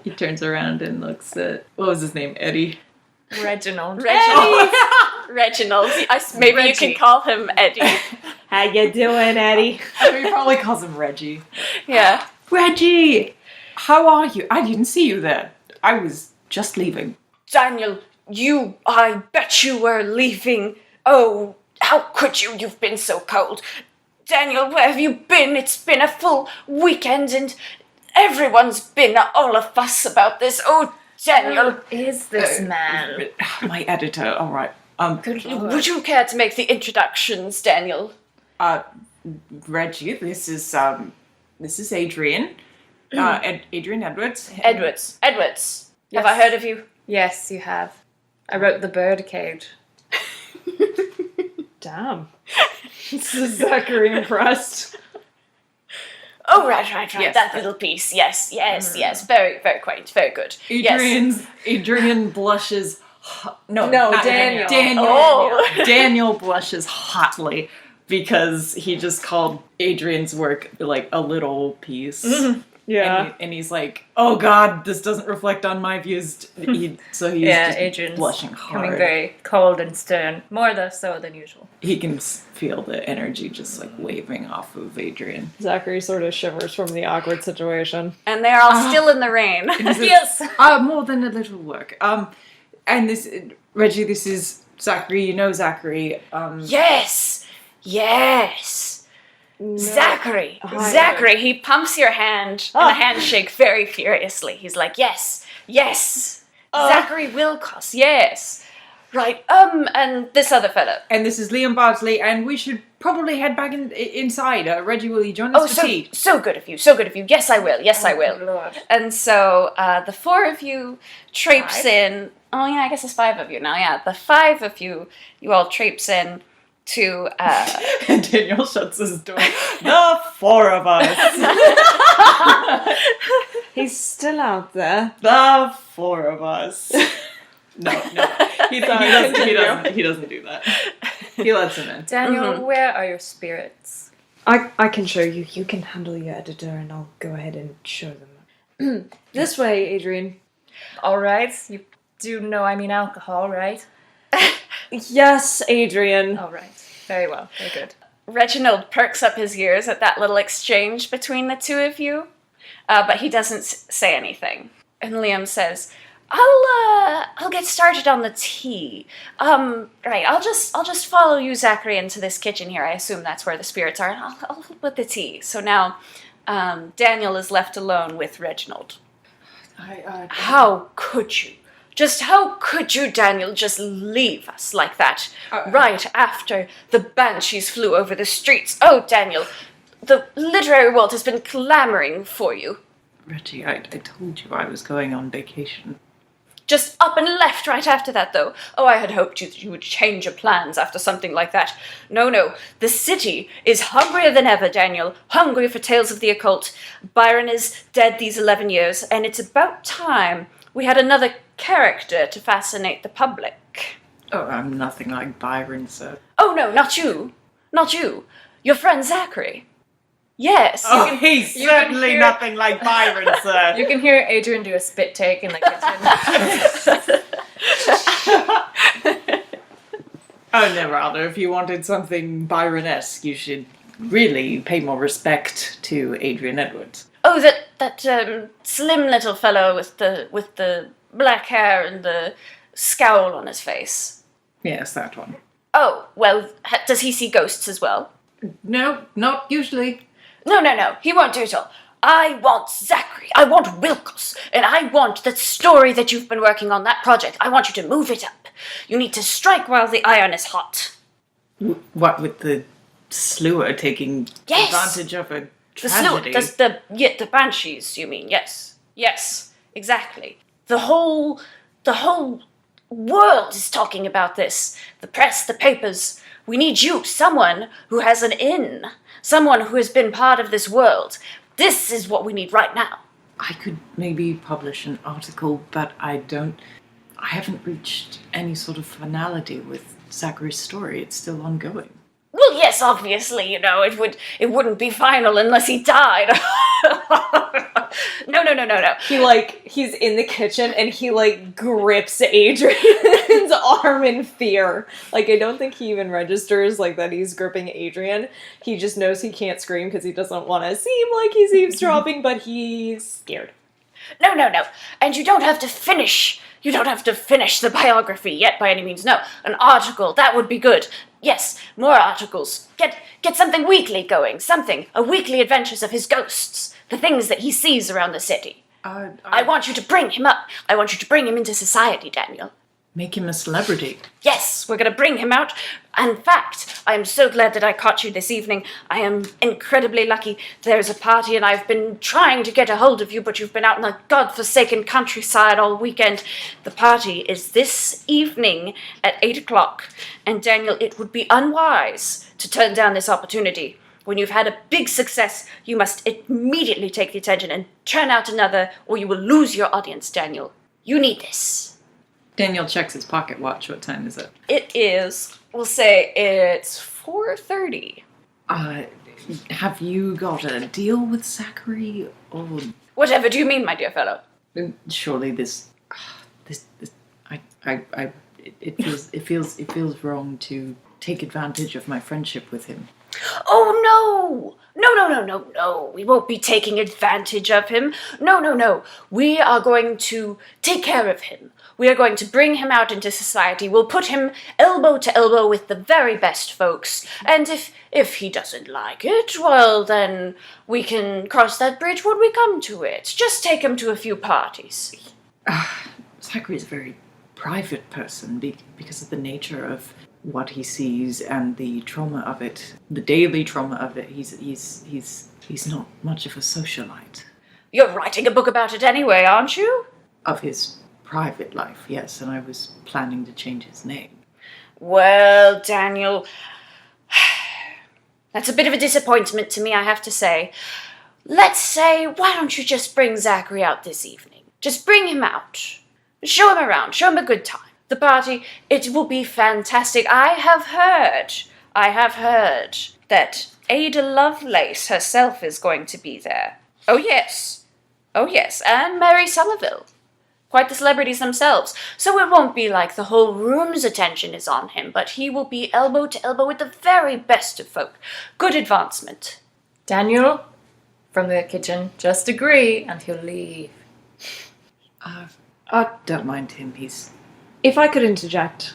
He turns around and looks at, what was his name, Eddie? Reginald. Reginald. Reginald. Maybe Reggie. you can call him Eddie. How you doing, Eddie? He probably calls him Reggie. Yeah. Reggie! How are you? I didn't see you there. I was just leaving. Daniel, I bet you were leaving. Oh, how could you? You've been so cold. Daniel, where have you been? It's been a full weekend and everyone's been all a fuss about this. Oh, Daniel. Who is this man? My editor, alright. Good lord. Would you care to make the introductions, Daniel? Reggie, this is Adrian. Adrian Edwards. Edwards. Yes. Have I heard of you? Yes, you have. I wrote The Birdcage. Damn. This is Zachary impressed. Oh, right. Yes. That little piece. Yes. Very, very quaint. Very good. Yes. Adrian blushes. No, not Daniel. Oh. Daniel blushes hotly because he just called Adrian's work like a little piece. Yeah. And he's like, oh God, this doesn't reflect on my views. He's just Adrian's blushing hard. coming very cold and stern. More so than usual. He can feel the energy just like waving off of Adrian. Zachary sort of shivers from the awkward situation. And they're all still in the rain. Yes! More than a little work. And this, Reggie, this is Zachery. You know Zachery. Yes. Zachery! Hi. Zachery! He pumps your hand in a handshake very furiously. He's like, yes! Zachery Wilkos, yes! Right, and this other fellow. And this is Liam Bardsley, and we should probably head back inside. Reggie, will you join us for tea? So good of you. Yes, I will. Lord. And so the four of you traipse in. Oh, yeah, I guess it's five of you now. Yeah, the five of you all traipse in to... And Daniel shuts his door. The four of us. He's still out there. The four of us. No. He doesn't do that. He lets him in. Daniel, where are your spirits? I can show you. You can handle your editor and I'll go ahead and show them. This way, Adrian. Alright, you do know I mean alcohol, right? Yes, Adrian. Alright, very well, very good. Reginald perks up his ears at that little exchange between the two of you, but he doesn't say anything. And Liam says, I'll get started on the tea. Right, I'll just follow you, Zachery, into this kitchen here. I assume that's where the spirits are, and I'll put the tea. So now, Daniel is left alone with Reginald. How could you? Just how could you, Daniel, just leave us like that, right after the banshees flew over the streets? Oh, Daniel, the literary world has been clamoring for you. Reggie, I told you I was going on vacation. Just up and left right after that, though. Oh, I had hoped you would change your plans after something like that. No. The city is hungrier than ever, Daniel. Hungry for tales of the occult. Byron is dead these 11 years, and it's about time we had another character to fascinate the public. Oh, I'm nothing like Byron, sir. Oh, no, not you. Not you. Your friend Zachery. Yes. He's certainly nothing like Byron, sir. You can hear Adrian do a spit take in the kitchen. Oh, no, rather, if you wanted something Byron-esque, you should really pay more respect to Adrian Edwards. Oh, that slim little fellow with the black hair and the scowl on his face. Yes, that one. Oh, well, does he see ghosts as well? No, not usually. No, he won't do it all. I want Zachery, I want Wilkos, and I want that story that you've been working on, that project. I want you to move it up. You need to strike while the iron is hot. What, with the slewer taking advantage of a tragedy? The banshees, you mean? Yes, exactly. The whole world is talking about this. The press, the papers. We need you, someone who has an in. Someone who has been part of this world. This is what we need right now. I could maybe publish an article, but I haven't reached any sort of finality with Zachery's story. It's still ongoing. Well, yes, obviously, it wouldn't be final unless he died. No. He's in the kitchen and he, grips Adrian's arm in fear. I don't think he even registers, that he's gripping Adrian. He just knows he can't scream because he doesn't want to seem like he's eavesdropping, but he's scared. No. And you don't have to finish. You don't have to finish the biography yet by any means. No, an article, that would be good. Yes, more articles. Get something weekly going. A weekly adventures of his ghosts. The things that he sees around the city. I want you to bring him up. I want you to bring him into society, Daniel. Make him a celebrity. Yes, we're going to bring him out. In fact, I am so glad that I caught you this evening. I am incredibly lucky. There's a party and I've been trying to get a hold of you, but you've been out in the godforsaken countryside all weekend. The party is this evening at 8 o'clock. And Daniel, it would be unwise to turn down this opportunity. When you've had a big success, you must immediately take the attention and churn out another, or you will lose your audience, Daniel. You need this. Daniel checks his pocket watch. What time is it? It is, we'll say it's 4:30. Have you got a deal with Zachery, or... Whatever do you mean, my dear fellow? Surely it feels wrong to take advantage of my friendship with him. Oh, no! No. We won't be taking advantage of him. No. We are going to take care of him. We are going to bring him out into society. We'll put him elbow to elbow with the very best folks. And if he doesn't like it, well, then we can cross that bridge when we come to it. Just take him to a few parties. Zachery's a very private person because of the nature of what he sees and the trauma of it, the daily trauma of it. He's not much of a socialite. You're writing a book about it anyway, aren't you? Of his private life, yes, and I was planning to change his name. Well, Daniel, that's a bit of a disappointment to me, I have to say. Let's say, why don't you just bring Zachery out this evening? Just bring him out. Show him around. Show him a good time. The party, it will be fantastic. I have heard that Ada Lovelace herself is going to be there. Oh, yes, and Mary Somerville. Quite the celebrities themselves. So it won't be like the whole room's attention is on him, but he will be elbow to elbow with the very best of folk. Good advancement. Daniel, from the kitchen, just agree and he'll leave. I don't mind him. If I could interject.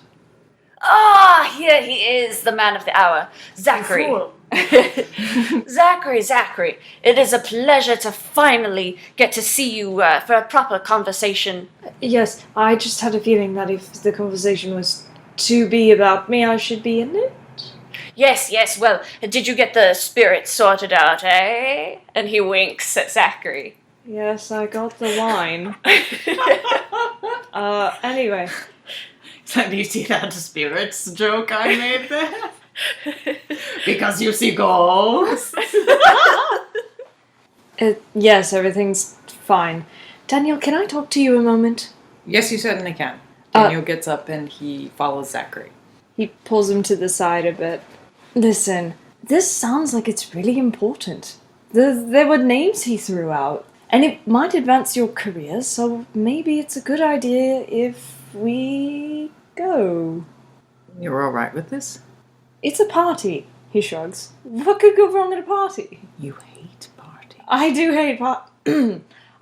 Here he is, the man of the hour, Zachery. Fool. Zachery, it is a pleasure to finally get to see you for a proper conversation. Yes, I just had a feeling that if the conversation was to be about me, I should be in it. Yes, well, did you get the spirits sorted out, eh? And he winks at Zachery. Yes, I got the wine. Anyway. So do you see that spirits joke I made there? Because you see ghosts? Yes, everything's fine. Daniel, can I talk to you a moment? Yes, you certainly can. Daniel gets up and he follows Zachery. He pulls him to the side a bit. Listen, this sounds like it's really important. There were names he threw out, and it might advance your career, so maybe it's a good idea if we go. You're alright with this? It's a party, he shrugs. What could go wrong at a party? You hate parties. I do hate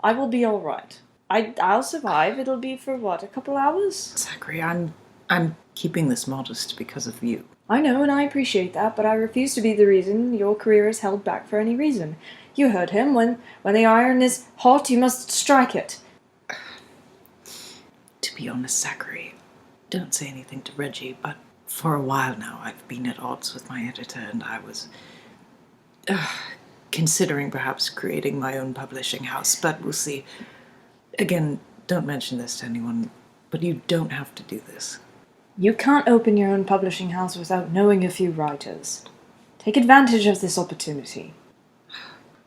I will be alright. I'll survive. It'll be for what, a couple hours? Zachery, I'm keeping this modest because of you. I know, and I appreciate that, but I refuse to be the reason your career is held back for any reason. You heard him. When the iron is hot, you must strike it. To be honest, Zachery, don't say anything to Reggie, but for a while now I've been at odds with my editor, and I was considering perhaps creating my own publishing house, but we'll see. Again, don't mention this to anyone, but you don't have to do this. You can't open your own publishing house without knowing a few writers. Take advantage of this opportunity.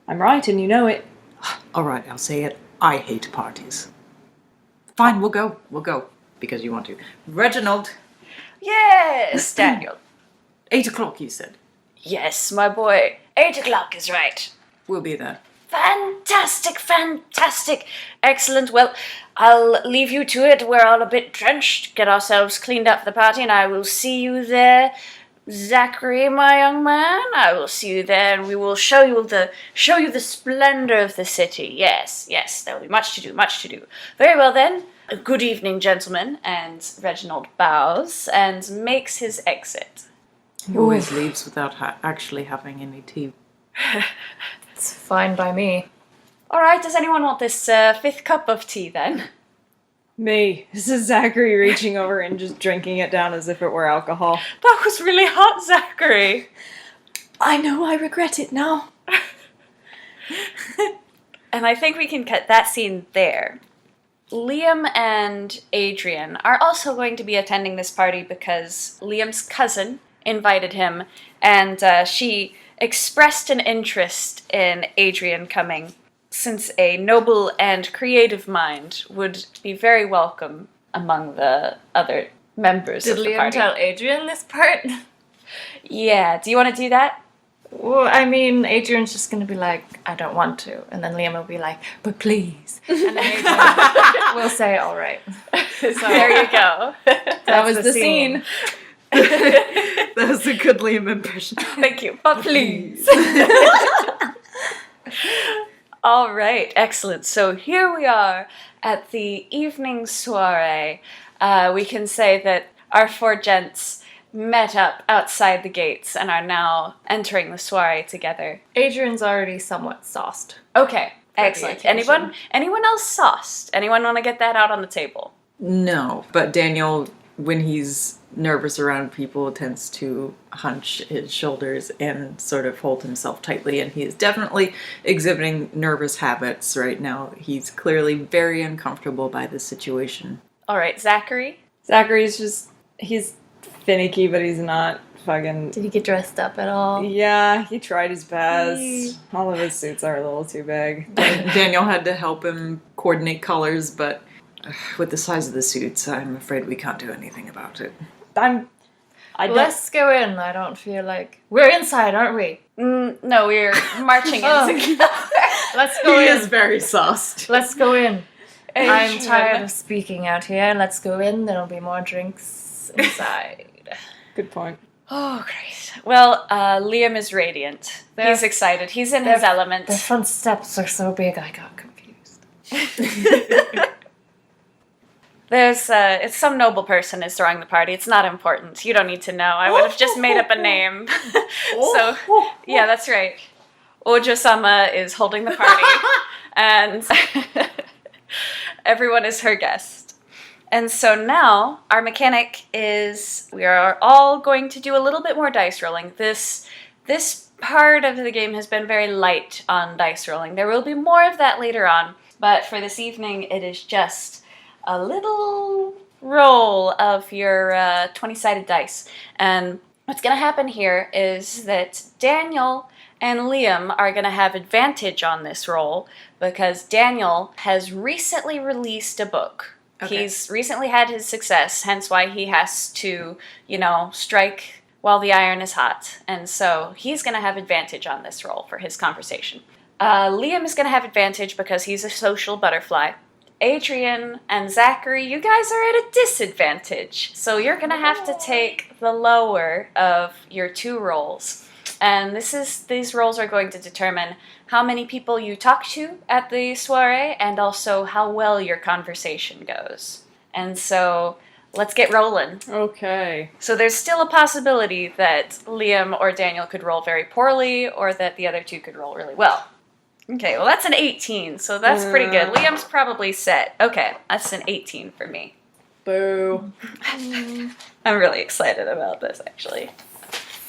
I'm right, and you know it. Alright, I'll say it. I hate parties. Fine, we'll go. Because you want to. Reginald! Yes, Daniel. 8 o'clock, you said. Yes, my boy. 8 o'clock is right. We'll be there. Fantastic. Excellent. Well, I'll leave you to it. We're all a bit drenched. Get ourselves cleaned up for the party, and I will see you there. Zachery, my young man, I will see you there, and we will show you the splendor of the city. Yes, there will be much to do. Very well then. Good evening, gentlemen. And Reginald bows and makes his exit. He always leaves without actually having any tea. It's fine by me. All right, does anyone want this 5th cup of tea then? Me. This is Zachery reaching over and just drinking it down as if it were alcohol. That was really hot, Zachery. I know, I regret it now. And I think we can cut that scene there. Liam and Adrian are also going to be attending this party because Liam's cousin invited him, and she expressed an interest in Adrian coming, since a noble and creative mind would be very welcome among the other members of the Did Liam party. tell Adrian this part? Yeah, do you want to do that? Well, I mean, Adrian's just gonna be like, I don't want to. And then Liam will be like, but please. And then Adrian will say, all right. So there you go. That was the scene. That was a good Liam impression. Thank you. But please. All right, excellent. So here we are at the evening soiree. We can say that our 4 gents met up outside the gates and are now entering the soiree together. Adrian's already somewhat sauced. Okay, the excellent. occasion. Anyone else sauced? Anyone want to get that out on the table? No, but Daniel, when he's nervous around people, tends to hunch his shoulders and sort of hold himself tightly, and he is definitely exhibiting nervous habits right now. He's clearly very uncomfortable by the situation. All right, Zachery? Zachary's just, he's finicky, but he's not fucking... Did he get dressed up at all? Yeah, he tried his best. All of his suits are a little too big. Daniel had to help him coordinate colors, but with the size of the suits, I'm afraid we can't do anything about it. Let's go in. I don't feel like... We're inside, aren't we? No, we're marching in together. Let's go He in. is very sauced. Let's go in. I'm Adrian. tired of speaking out here. Let's go in. There'll be more drinks inside. Good point. Oh, great. Well, Liam is radiant. He's excited. He's in his element. The front steps are so big, I got confused. It's some noble person is throwing the party. It's not important. You don't need to know. I would have just made up a name. So, yeah, that's right. Ojo-sama is holding the party, and everyone is her guest. And so now, our mechanic is, we are all going to do a little bit more dice rolling. This part of the game has been very light on dice rolling. There will be more of that later on, but for this evening, it is just a little roll of your 20-sided dice. And what's going to happen here is that Daniel and Liam are going to have advantage on this roll because Daniel has recently released a book. Okay. He's recently had his success, hence why he has to, strike while the iron is hot. And so he's going to have advantage on this roll for his conversation. Liam is going to have advantage because he's a social butterfly. Adrian and Zachery, you guys are at a disadvantage. So you're going to have to take the lower of your 2 rolls. And these rolls are going to determine how many people you talk to at the soiree and also how well your conversation goes. And so let's get rolling. Okay. So there's still a possibility that Liam or Daniel could roll very poorly or that the other 2 could roll really well. Okay, well that's an 18, so that's pretty good. Liam's probably set. Okay, that's an 18 for me. Boo. I'm really excited about this, actually.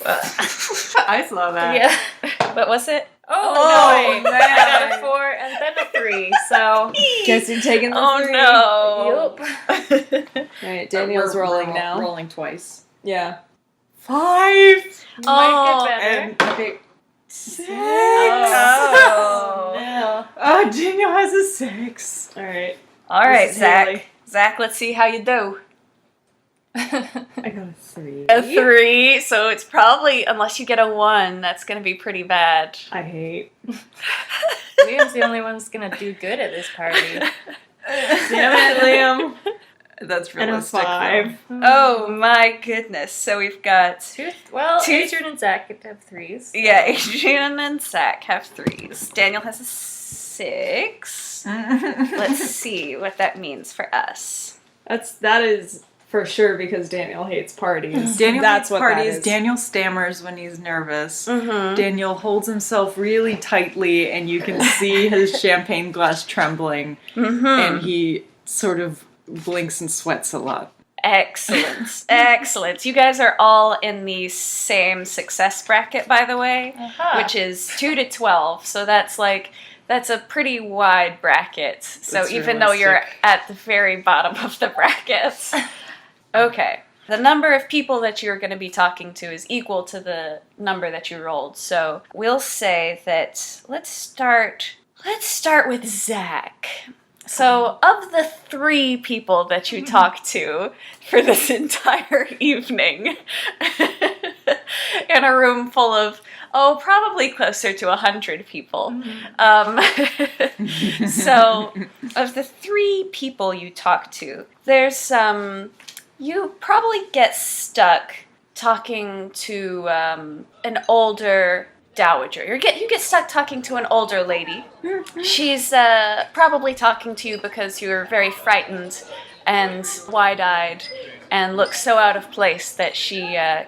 I saw that. Yeah. What was it? Oh no! man. I got a 4 and then a 3, so... Guess you're taking the 3. Oh no! Yup. Right, Daniel's rolling now. Rolling twice. Yeah. 5! Might get better. And okay, 6! Oh. No. Oh, Daniel has a 6. Alright. All right, This is Haile. Zach. Zach, let's see how you do. I got a 3. A 3, so it's probably, unless you get a 1, that's going to be pretty bad. I hate. Liam's the only one who's gonna do good at this party. Damn it, Liam. That's And a realistic. 5. Oh my goodness. So we've got... Well, Two- Adrian and Zach have 3s. Yeah, Adrian and Zach have 3s. Daniel has a 6. Let's see what that means for us. That is for sure because Daniel hates parties. Daniel That's hates what parties. that is. Daniel stammers when he's nervous. Mm-hmm. Daniel holds himself really tightly, and you can see his champagne glass trembling, and he sort of blinks and sweats a lot. Excellent. Excellent. You guys are all in the same success bracket, by the way, which is 2 to 12. So that's a pretty wide bracket. So That's even though you're realistic. at the very bottom of the brackets. Okay. The number of people that you're going to be talking to is equal to the number that you rolled. So we'll say that let's start with Zach. So of the 3 people that you talk to for this entire evening in a room full of probably closer to 100 people. So of the 3 people you talk to, there's you probably get stuck talking to an older dowager. You get stuck talking to an older lady. She's probably talking to you because you're very frightened and wide-eyed and looks so out of place that she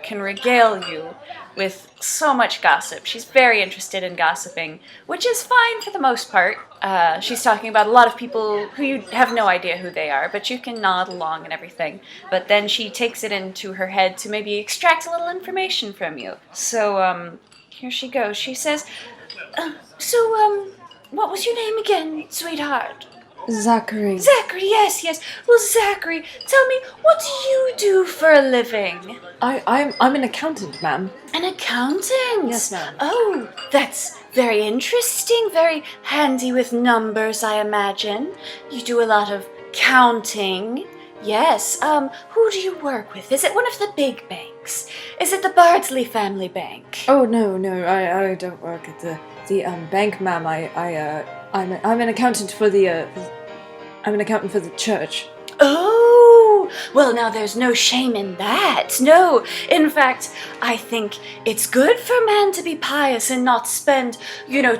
can regale you with so much gossip. She's very interested in gossiping, which is fine for the most part. She's talking about a lot of people who you have no idea who they are, but you can nod along and everything. But then she takes it into her head to maybe extract a little information from you. So, here she goes. She says, what was your name again, sweetheart? Zachery. Zachery, yes. Well, Zachery, tell me, what do you do for a living? I'm an accountant, ma'am. An accountant? Yes, ma'am. Oh, that's very interesting, very handy with numbers, I imagine. You do a lot of counting. Yes, who do you work with? Is it one of the big banks? Is it the Bardsley family bank? Oh, no, I don't work at the bank, ma'am. I'm an accountant for the, I'm an accountant for the church. Oh, well, now there's no shame in that. No, in fact, I think it's good for man to be pious and not spend,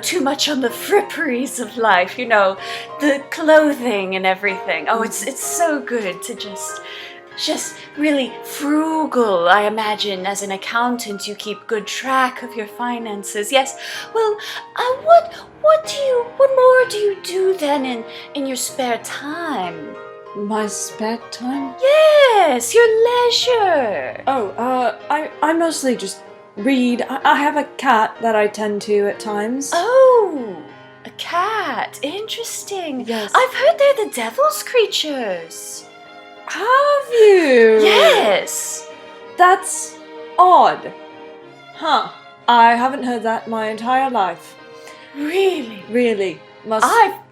too much on the fripperies of life, the clothing and everything. Oh, it's so good to just really frugal. I imagine as an accountant you keep good track of your finances. Yes. Well, what more do you do then in your spare time? My spare time? Yes, your leisure. Oh, I mostly just read. I have a cat that I tend to at times. Oh, a cat. Interesting. Yes. I've heard they're the devil's creatures. Have you? Yes. That's odd. Huh. I haven't heard that my entire life. Really? Really. Must...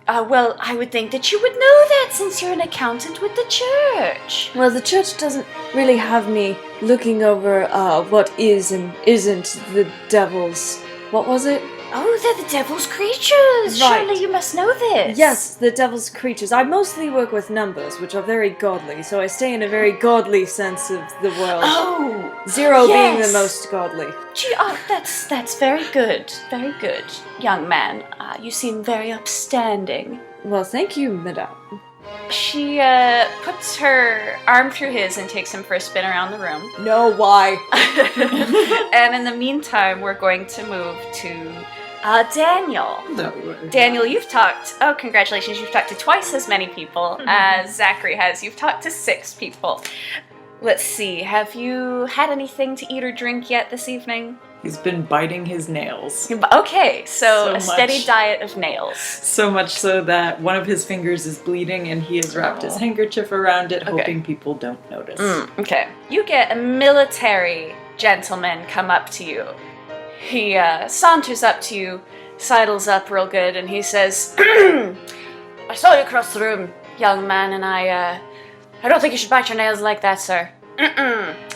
I would think that you would know that since you're an accountant with the church. Well, the church doesn't really have me looking over what is and isn't the devil's... What was it? Oh, they're the devil's creatures. Right. Surely you must know this. Yes, the devil's creatures. I mostly work with numbers, which are very godly, so I stay in a very godly sense of the world. Oh, 0 being yes. the most godly. Gee, that's very good. Very good, young man. You seem very upstanding. Well, thank you, madame. She puts her arm through his and takes him for a spin around the room. No, why? And in the meantime, we're going to move to Daniel. No. Daniel, you've talked... Oh, congratulations. You've talked to twice as many people as Zachery has. You've talked to 6 people. Let's see. Have you had anything to eat or drink yet this evening? He's been biting his nails. Okay, so a So steady much. diet of nails. So much so that one of his fingers is bleeding and he has wrapped his handkerchief around it, hoping people don't notice. Okay. You get a military gentleman come up to you. He saunters up to you, sidles up real good, and he says, I saw you across the room, young man, and I don't think you should bite your nails like that, sir.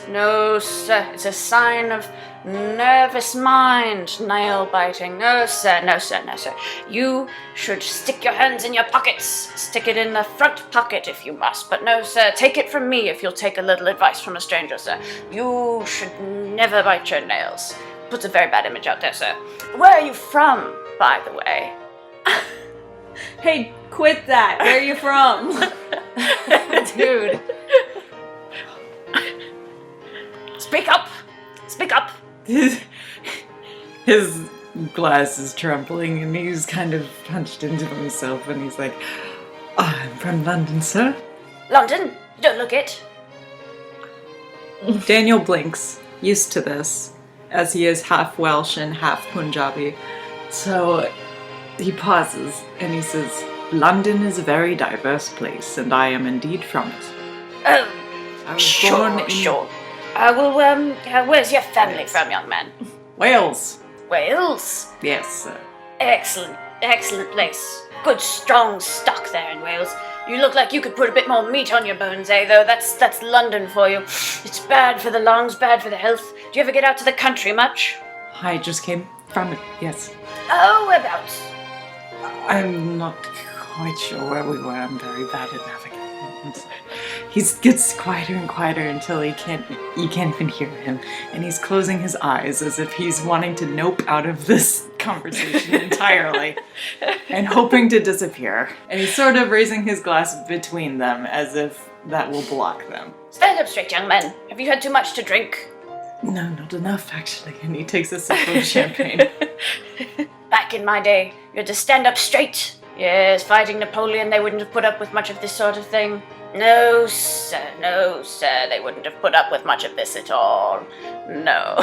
No, sir. It's a sign of nervous mind, nail biting. No, sir. No, sir. No, sir. You should stick your hands in your pockets. Stick it in the front pocket if you must. But no, sir. Take it from me if you'll take a little advice from a stranger, sir. You should never bite your nails. Puts a very bad image out there, sir. Where are you from, by the way? Hey, quit that. Where are you from? Dude. Speak up! Speak up! His glass is trembling and he's kind of punched into himself and he's like, I'm from London, sir. London? You don't look it. Daniel blinks, used to this, as he is half Welsh and half Punjabi. So he pauses and he says, London is a very diverse place and I am indeed from it. Oh, I was born in sure. Where's your family from, young man? Wales. Wales? Yes, sir. Excellent place. Good strong stock there in Wales. You look like you could put a bit more meat on your bones, though. That's London for you. It's bad for the lungs, bad for the health. Do you ever get out to the country much? I just came from it, yes. Oh, whereabouts? I'm not quite sure where we were. I'm very bad at navigating. He gets quieter and quieter until you can't even hear him, and he's closing his eyes as if he's wanting to nope out of this conversation entirely and hoping to disappear. And he's sort of raising his glass between them as if that will block them. Stand up straight, young man. Have you had too much to drink? No, not enough, actually. And he takes a sip of champagne. Back in my day, you had to stand up straight. Yes, fighting Napoleon, they wouldn't have put up with much of this sort of thing. No, sir, they wouldn't have put up with much of this at all. No.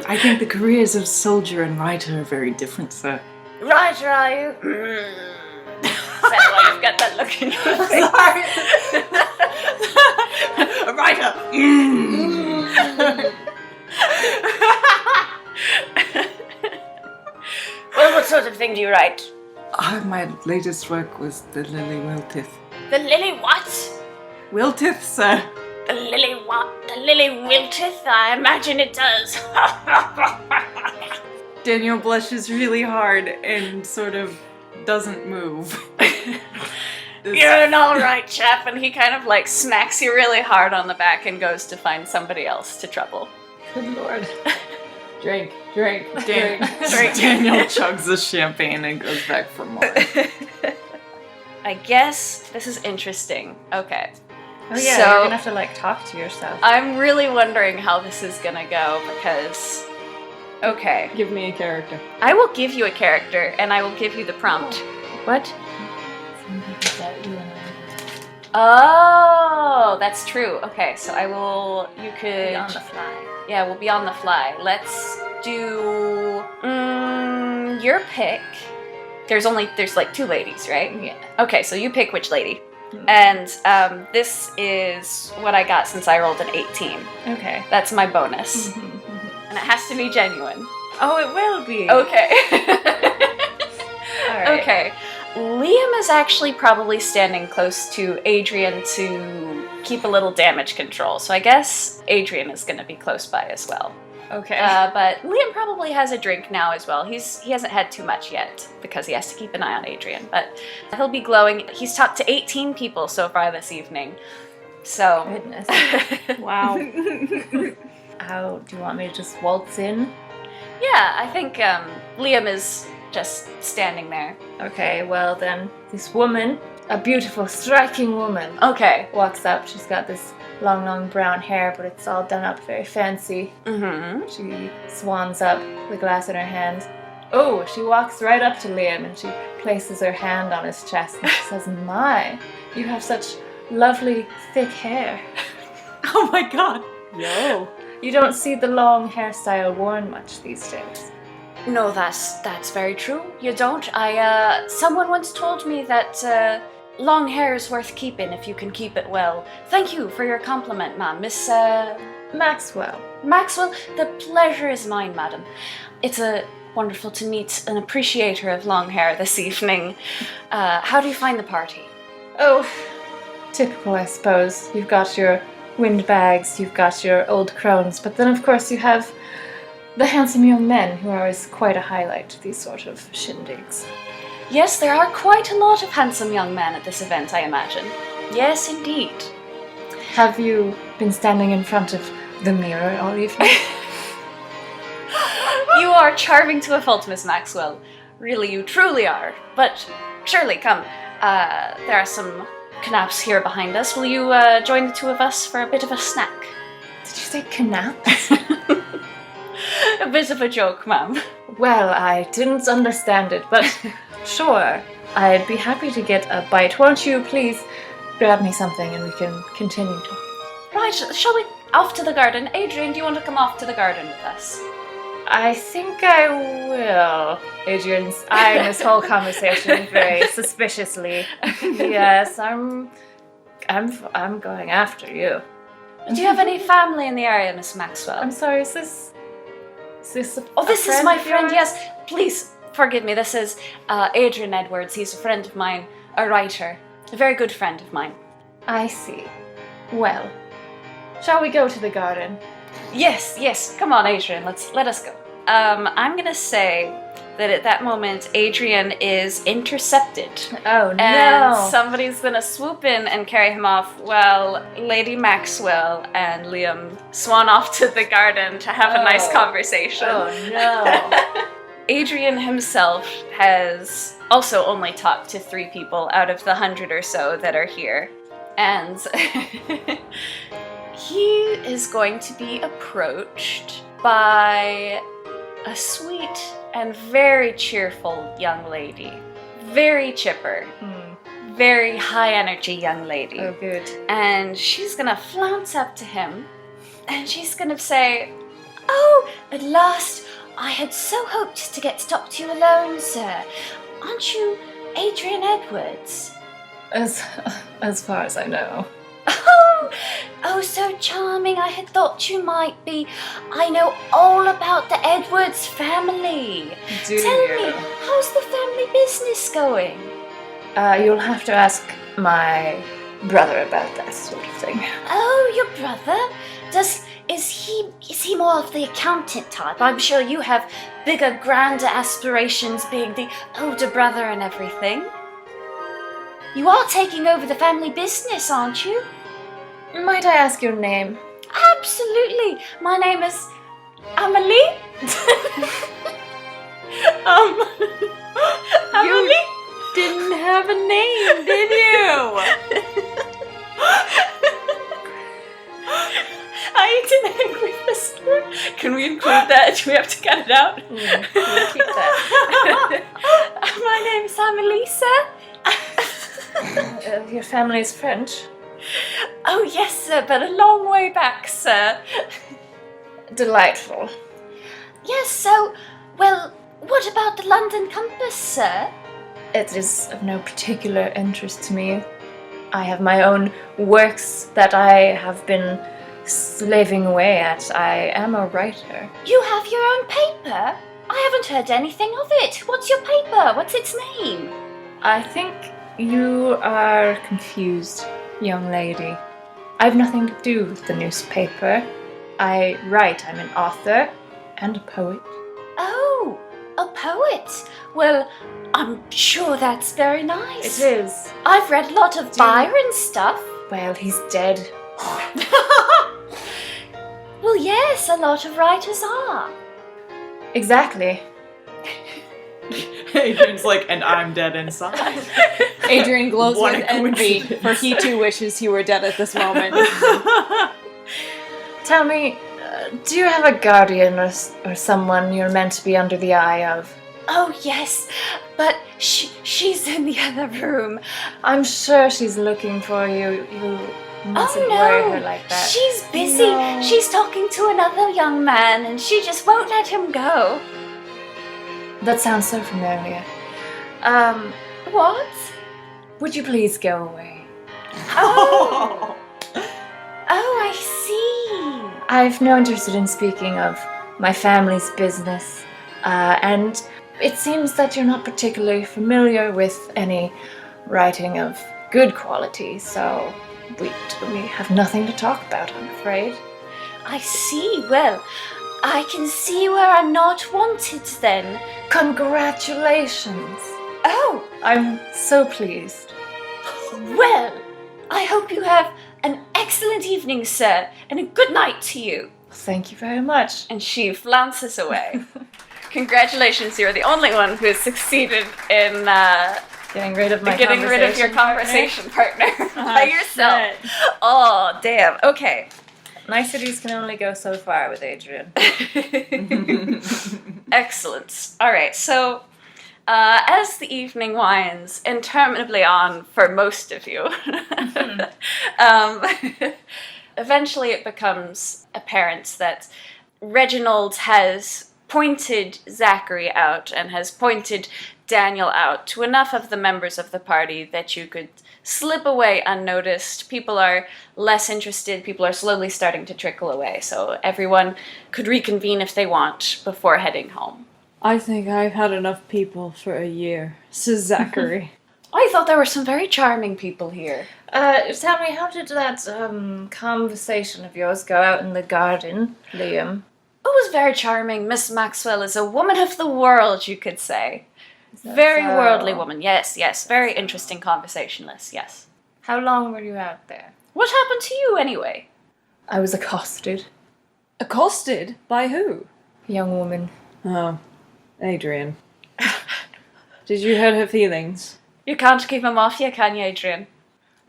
I think the careers of soldier and writer are very different, sir. Writer, are you? Is that why you've got that look in your face? A writer! Well, what sort of thing do you write? My latest work was The Lily Wilteth. The lily what? Wilteth, sir. The lily what? The lily wilteth? I imagine it does. Daniel blushes really hard and sort of doesn't move. You're an alright chap, and he kind of like smacks you really hard on the back and goes to find somebody else to trouble. Good lord. Drink. Daniel chugs the champagne and goes back for more. I guess this is interesting. Okay. Oh yeah, So- you're gonna have to like talk to yourself. I'm really wondering how this is gonna go because... Okay. Give me a character. I will give you a character, and I will give you the prompt. What? Oh, that's true. Okay, so I will... You could... Be on the fly. Yeah, we'll be on the fly. Let's do... your pick. There's like 2 ladies, right? Yeah. Okay, so you pick which lady. And this is what I got since I rolled an 18. Okay. That's my bonus. And it has to be genuine. Oh, it will be. Okay. All right. Okay. Liam is actually probably standing close to Adrian to keep a little damage control. So I guess Adrian is going to be close by as well. Okay. But Liam probably has a drink now as well. He hasn't had too much yet because he has to keep an eye on Adrian. But he'll be glowing. He's talked to 18 people so far this evening. So... Goodness. Wow. How do you want me to just waltz in? Yeah, I think Liam is just standing there. Okay, well then, this woman, a beautiful, striking woman, Okay. walks up. She's got this long brown hair, but it's all done up very fancy. Mm-hmm. She swans up, the glass in her hand. Oh, she walks right up to Liam and she places her hand on his chest and she says, "My, you have such lovely, thick hair. Oh my god. Yo. You don't see the long hairstyle worn much these days." No, that's very true. You don't. Someone once told me that long hair is worth keeping if you can keep it well. Thank you for your compliment, ma'am. Miss Maxwell. Maxwell, the pleasure is mine, madam. It's wonderful to meet an appreciator of long hair this evening. How do you find the party? Oh, typical, I suppose. You've got your windbags, you've got your old crones, but then of course you have the handsome young men who are always quite a highlight to these sort of shindigs. Yes, there are quite a lot of handsome young men at this event, I imagine. Yes, indeed. Have you been standing in front of the mirror all evening? You are charming to a fault, Miss Maxwell. Really, you truly are. But surely, come. There are some knaps here behind us. Will you join the 2 of us for a bit of a snack? Did you say knaps? A bit of a joke, ma'am. Well, I didn't understand it, but sure. I'd be happy to get a bite. Won't you please grab me something and we can continue talking? Right, shall we off to the garden? Adrian, do you want to come off to the garden with us? I think I will. Adrian's eyeing this whole conversation very suspiciously. Yes, I'm going after you. Do you have any family in the area, Miss Maxwell? I'm sorry, is this Oh, this is my of friend, yours? yes. Please, forgive me. This is Adrian Edwards. He's a friend of mine, a writer. A very good friend of mine. I see. Well, shall we go to the garden? Yes. Come on, Adrian. Let us go. I'm gonna say that at that moment, Adrian is intercepted. Oh no! And somebody's gonna swoop in and carry him off while Lady Maxwell and Liam swan off to the garden to have a nice conversation. Oh no! Adrian himself has also only talked to 3 people out of the 100 or so that are here. And he is going to be approached by a sweet and very cheerful young lady. Very chipper. Very high energy young lady. Oh, good. And she's gonna flounce up to him and she's gonna say, "Oh, at last, I had so hoped to get to talk to you alone, sir. Aren't you Adrian Edwards?" As far as I know. Oh, so charming. I had thought you might be. I know all about the Edwards family. Tell me, how's the family business going? You'll have to ask my brother about that sort of thing. Oh, your brother? Is he more of the accountant type? I'm sure you have bigger, grander aspirations being the older brother and everything. You are taking over the family business, aren't you? Might I ask your name? Absolutely. My name is Amelie. Amelie? Didn't have a name, did you? I ate an angry whisper. Can we include that? Do we have to cut it out? We'll keep that. My name's Amelie, sir. Your family is French? Oh, yes, sir, but a long way back, sir. Delightful. Yes, so, well, what about the London compass, sir? It is of no particular interest to me. I have my own works that I have been slaving away at. I am a writer. You have your own paper? I haven't heard anything of it. What's your paper? What's its name? I think you are confused, young lady. I've nothing to do with the newspaper. I write. I'm an author and a poet. Oh, a poet. Well, I'm sure that's very nice. It is. I've read a lot of Byron stuff. Well, he's dead. Well, yes, a lot of writers are. Exactly. Adrian's like, and I'm dead inside. Adrian glows What with a envy, coincidence. for he too wishes he were dead at this moment. Tell me, do you have a guardian or someone you're meant to be under the eye of? Oh, yes, but she's in the other room. I'm sure she's looking for you. You mustn't worry her like that. She's busy. No. She's talking to another young man and she just won't let him go. That sounds so familiar. What? Would you please go away? Oh, I see. I've no interest in speaking of my family's business, and it seems that you're not particularly familiar with any writing of good quality, so we have nothing to talk about, I'm afraid. I see. Well, I can see where I'm not wanted then. Congratulations! Oh, I'm so pleased. well, I hope you have an excellent evening, sir, and a good night to you. Thank you very much. And she flounces away. Congratulations, you're the only one who has succeeded in Getting rid of my getting rid of your conversation partner by yourself. shit. Oh, damn. Okay. Niceties can only go so far with Adrian. Excellent. All right, so as the evening winds interminably on for most of you, eventually it becomes apparent that Reginald has pointed Zachery out and has pointed Daniel out to enough of the members of the party that you could slip away unnoticed. People are less interested. People are slowly starting to trickle away. So everyone could reconvene if they want before heading home. I think I've had enough people for a year, says Zachery. I thought there were some very charming people here. Tell me, how did that conversation of yours go out in the garden, Liam? Oh, it was very charming. Miss Maxwell is a woman of the world, you could say. Very so? worldly woman. Yes, yes. Very interesting conversationalist, yes. How long were you out there? What happened to you, anyway? I was accosted. Accosted? By who? A young woman. Oh, Adrian. Did you hurt her feelings? You can't keep him off you, can you, Adrian?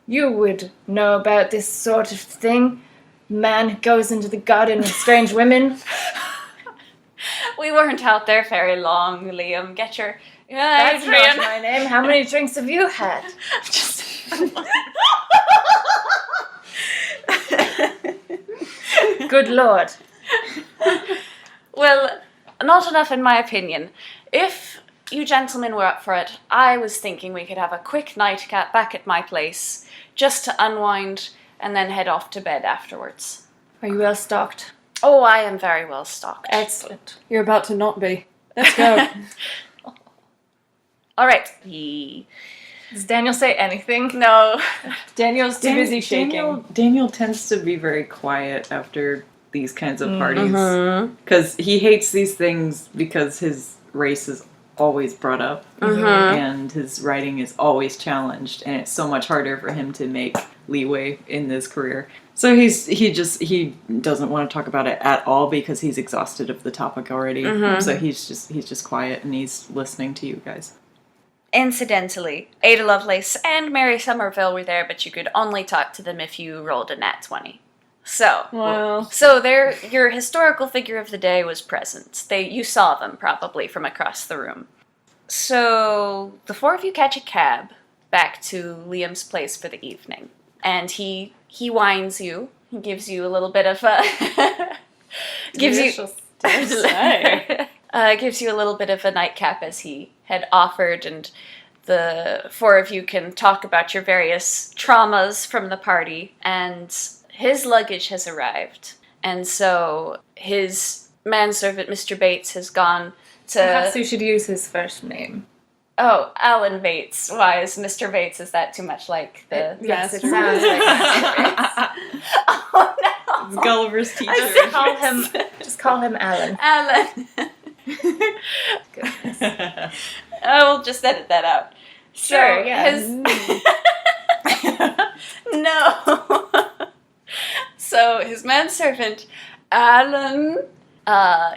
You would know about this sort of thing. Man goes into the garden with strange women. We weren't out there very long, Liam. Get your... That's Adrian. not my name. How many drinks have you had? Just... Good Lord. Well, not enough in my opinion. If you gentlemen were up for it, I was thinking we could have a quick nightcap back at my place, just to unwind and then head off to bed afterwards. Are you well stocked? Oh, I am very well stocked. Excellent. You're about to not be. Let's go. All right. Does Daniel say anything? No. Daniel's too busy shaking. Daniel tends to be very quiet after these kinds of parties. Because he hates these things because his race is always brought up. And his writing is always challenged. And it's so much harder for him to make leeway in this career. So he doesn't want to talk about it at all because he's exhausted of the topic already. So he's just quiet and he's listening to you guys. Incidentally, Ada Lovelace and Mary Somerville were there, but you could only talk to them if you rolled a nat 20. So, your historical figure of the day was present. You saw them probably from across the room. So the four of you catch a cab back to Liam's place for the evening, and he wines you. He gives you a little bit of gives you a little bit of a nightcap as he had offered, and the four of you can talk about your various traumas from the party, and his luggage has arrived. And so his manservant, Mr. Bates, has gone to... Perhaps we should use his first name. Oh, Alan Bates. Why is Mr. Bates? Is that too much like the... Yes, it sounds like Mr. Bates. Oh, no. It's Gulliver's teacher. Just call him Alan. Alan. Goodness. I will just edit that out. Sure, So yeah. No. So his manservant, Alan,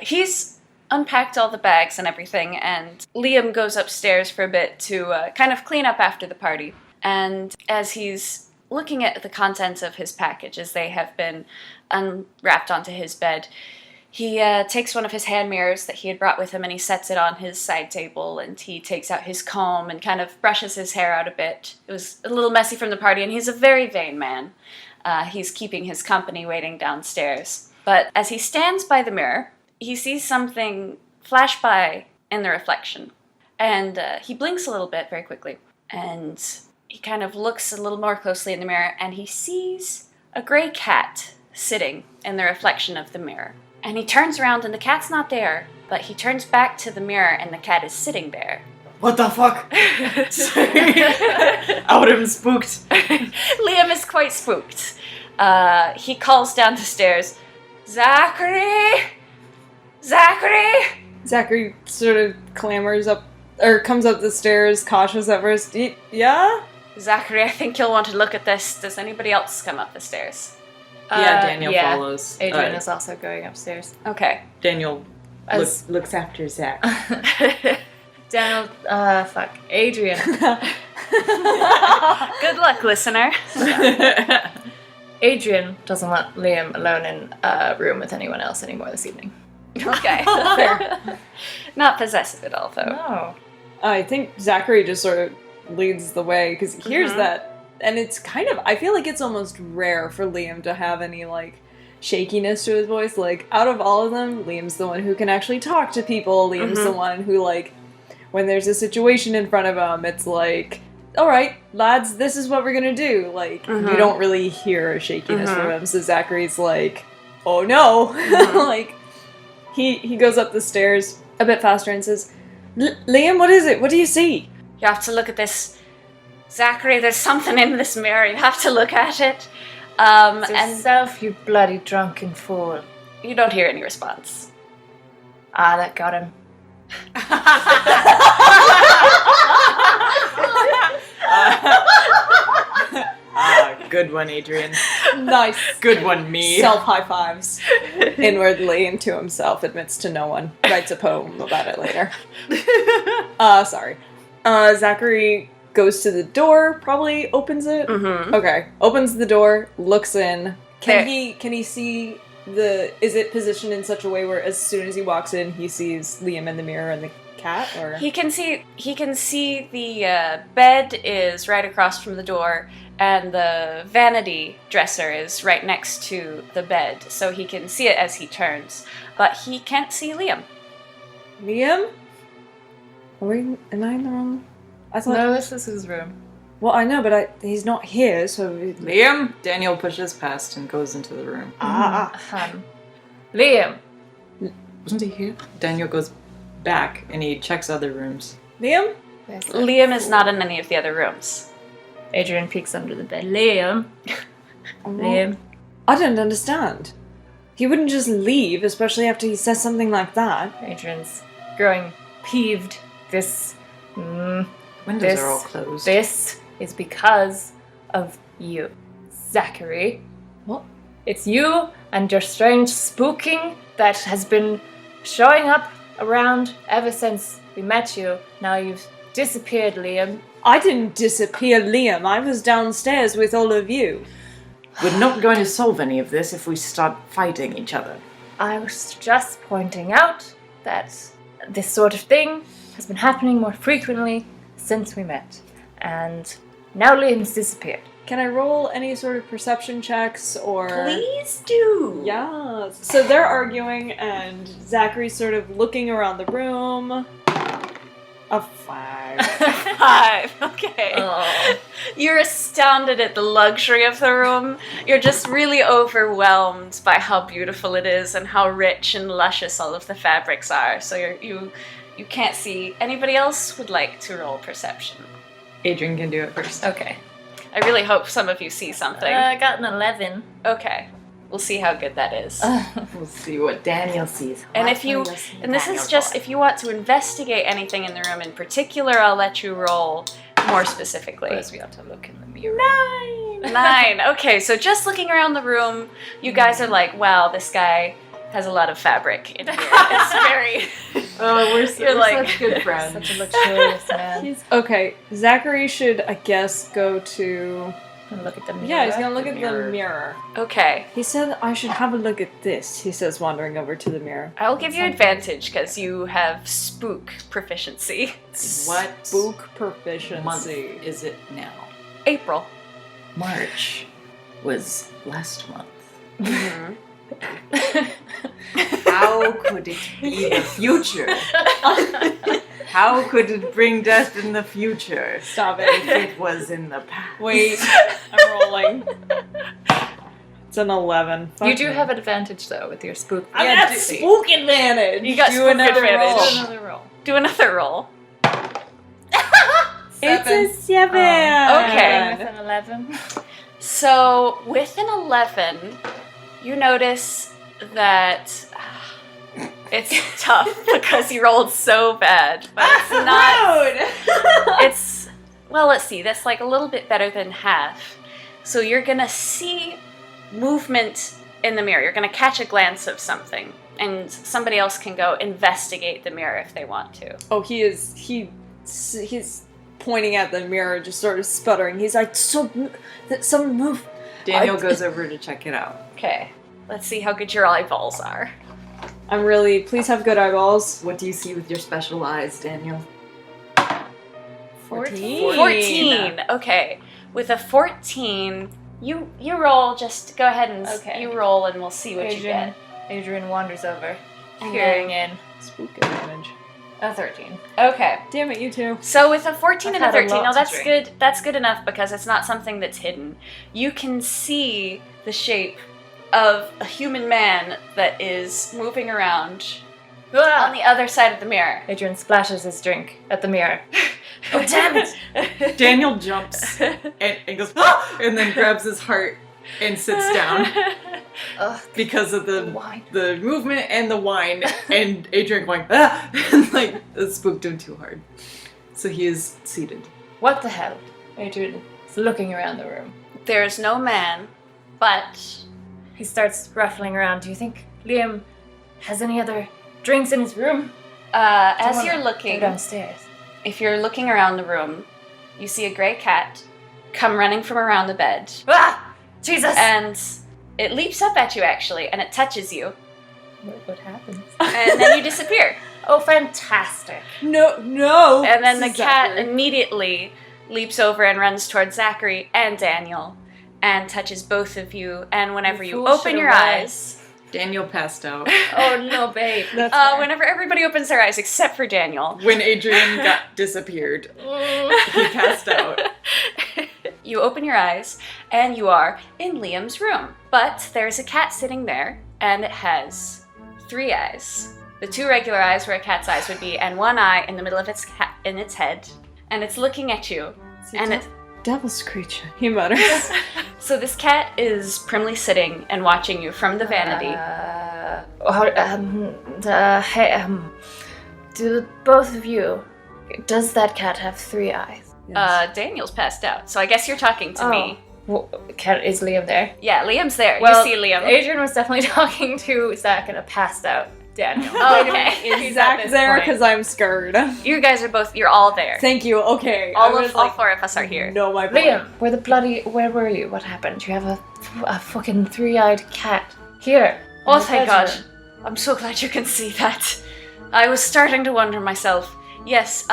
he's unpacked all the bags and everything, and Liam goes upstairs for a bit to kind of clean up after the party. And as he's looking at the contents of his package as they have been unwrapped onto his bed, he takes one of his hand mirrors that he had brought with him and he sets it on his side table, and he takes out his comb and kind of brushes his hair out a bit. It was a little messy from the party, and he's a very vain man. He's keeping his company waiting downstairs. But as he stands by the mirror, he sees something flash by in the reflection. And he blinks a little bit very quickly. And he kind of looks a little more closely in the mirror, and he sees a gray cat sitting in the reflection of the mirror. And he turns around, and the cat's not there, but he turns back to the mirror, and the cat is sitting there. What the fuck? Out him spooked. Liam is quite spooked. He calls down the stairs, Zachery! Zachery! Zachery sort of clambers up, or comes up the stairs, cautious at first. Yeah? Zachery, I think you'll want to look at this. Does anybody else come up the stairs? Yeah, Daniel follows. Adrian is also going upstairs. Okay. Daniel looks after Zach. Daniel, Adrian. Good luck, listener. Adrian doesn't want Liam alone in a room with anyone else anymore this evening. Okay. Fair. Not possessive at all, though. No. I think Zachery just sort of leads the way, because he hears that, and it's kind of, I feel like it's almost rare for Liam to have any, like, shakiness to his voice. Like, out of all of them, Liam's the one who can actually talk to people. Liam's the one who, like, when there's a situation in front of him, it's like, all right, lads, this is what we're gonna do. Like, you don't really hear a shakiness from him. So Zachary's like, oh no. Like, he goes up the stairs a bit faster and says, Liam, what is it? What do you see? You have to look at this. Zachery, there's something in this mirror. You have to look at it. It's yourself, you bloody drunken fool. You don't hear any response. Ah, that got him. Good one, Adrian. Nice. Good one, me. Self high fives. Inwardly and to himself, admits to no one. Writes a poem about it later. Sorry. Zachery goes to the door, probably opens it. Mm-hmm. Okay. Opens the door, looks in. Can There- he see is it positioned in such a way where as soon as he walks in he sees Liam in the mirror and the cat, or He can see the bed is right across from the door, and the vanity dresser is right next to the bed, so he can see it as he turns. But he can't see Liam. Liam? Am I in the wrong? I thought. No, this is his room. Well, I know, but he's not here, so. Liam? Daniel pushes past and goes into the room. Liam. Wasn't he here? Daniel goes back and he checks other rooms. Liam? Liam is not in any of the other rooms. Adrian peeks under the bed. Liam. Liam. I don't understand. He wouldn't just leave, especially after he says something like that. Adrian's growing peeved. This Windows are all closed. This is because of you, Zachery. What? It's you and your strange spooking that has been showing up around ever since we met you. Now you've disappeared, Liam. I didn't disappear, Liam. I was downstairs with all of you. We're not going to solve any of this if we start fighting each other. I was just pointing out that this sort of thing has been happening more frequently since we met. And now Liam's disappeared. Can I roll any sort of perception checks or... Please do. Yeah. So they're arguing and Zachery's sort of looking around the room. A 5. 5. Okay. Oh. You're astounded at the luxury of the room. You're just really overwhelmed by how beautiful it is and how rich and luscious all of the fabrics are. So you can't see. Anybody else would like to roll perception? Adrian can do it first. Okay. I really hope some of you see something. I got an 11. Okay. We'll see how good that is. We'll see what Daniel sees. And if you, and this is just, if you want to investigate anything in the room in particular, I'll let you roll more specifically. Suppose we ought to look in the mirror. 9. Okay, so just looking around the room, you guys are like, wow, this guy has a lot of fabric in here. It's very... Oh, we're You're like- such good friends. Such a luxurious man. Okay, Zachery should, I guess, go to... Gonna look at the mirror. Yeah, he's gonna look The at mirror. the mirror. Okay. He said I should have a look at this, he says, wandering over to the mirror. I will give you advantage because you have spook proficiency. What Spook month proficiency. is it now? April. March was last month. Mm-hmm. How could it be the future? How could it bring death in the future Stop if it. it was in the past? Wait, I'm rolling. It's an 11. You do have advantage though with your spook. I got spook advantage. You got Do spook another advantage. roll. Another roll. Do another roll. It's a 7. Okay. With an 11. So, with an 11, you notice that it's tough because you rolled so bad, but it's not. It's, well, let's see, that's like a little bit better than half. So you're gonna see movement in the mirror. You're gonna catch a glance of something, and somebody else can go investigate the mirror if they want to. Oh, he's pointing at the mirror, just sort of sputtering. He's like, some move. Daniel goes over to check it out. Okay, let's see how good your eyeballs are. I'm really, please have good eyeballs. What do you see with your special eyes, Daniel? 14. 14. Okay. With a 14, you roll. Just go ahead and Okay. you roll, and we'll see what you get. Adrian wanders over, And peering then- in. Spook advantage. A 13. Okay. Damn it, you two. So with a 14 I've and a had a 13, lot no, to that's drink. good. That's good enough because it's not something that's hidden. You can see the shape of a human man that is moving around on the other side of the mirror. Adrian splashes his drink at the mirror. Oh, damn it! Daniel jumps and goes, "Ah!" and then grabs his heart and sits down. because of the Wine. the movement and the wine, and Adrian going, ah! And like, it spooked him too hard. So he is seated. What the hell? Adrian is looking around the room. There's no man, but He starts ruffling around. Do you think Liam has any other drinks in his room? as you're looking, Go downstairs. if you're looking around the room, you see a grey cat come running from around the bed, Ah! Jesus! and it leaps up at you actually, and it touches you, What happens? and then you disappear. Oh, fantastic. No. And then the This is cat Zachery. immediately leaps over and runs towards Zachery and Daniel, and touches both of you. And whenever you fool open should your have eyes, Daniel passed out. Oh, no, babe. That's fair. whenever everybody opens their eyes except for Daniel, When Adrian got disappeared, he passed out. you open your eyes and you are in Liam's room. But there's a cat sitting there, and it has 3 eyes. The 2 regular eyes where a cat's eyes would be, and 1 eye in the middle of its head, and it's looking at you. And it, Devil's creature, he mutters. so this cat is primly sitting and watching you from the vanity. Do both of you, does that cat have 3 eyes? Daniel's passed out, so I guess you're talking to me. Is Liam there? Yeah, Liam's there. Well, you see Liam. Adrian was definitely talking to Zach and a passed out Daniel. Okay. Is Zach there? Because I'm scared. You guys are both, you're all there. Thank you. Okay. All I was 4 of us are here. No, my point. Liam, where were you? What happened? You have a fucking 3-eyed cat here. Oh, in the thank God. bedroom. I'm so glad you can see that. I was starting to wonder myself. Yes,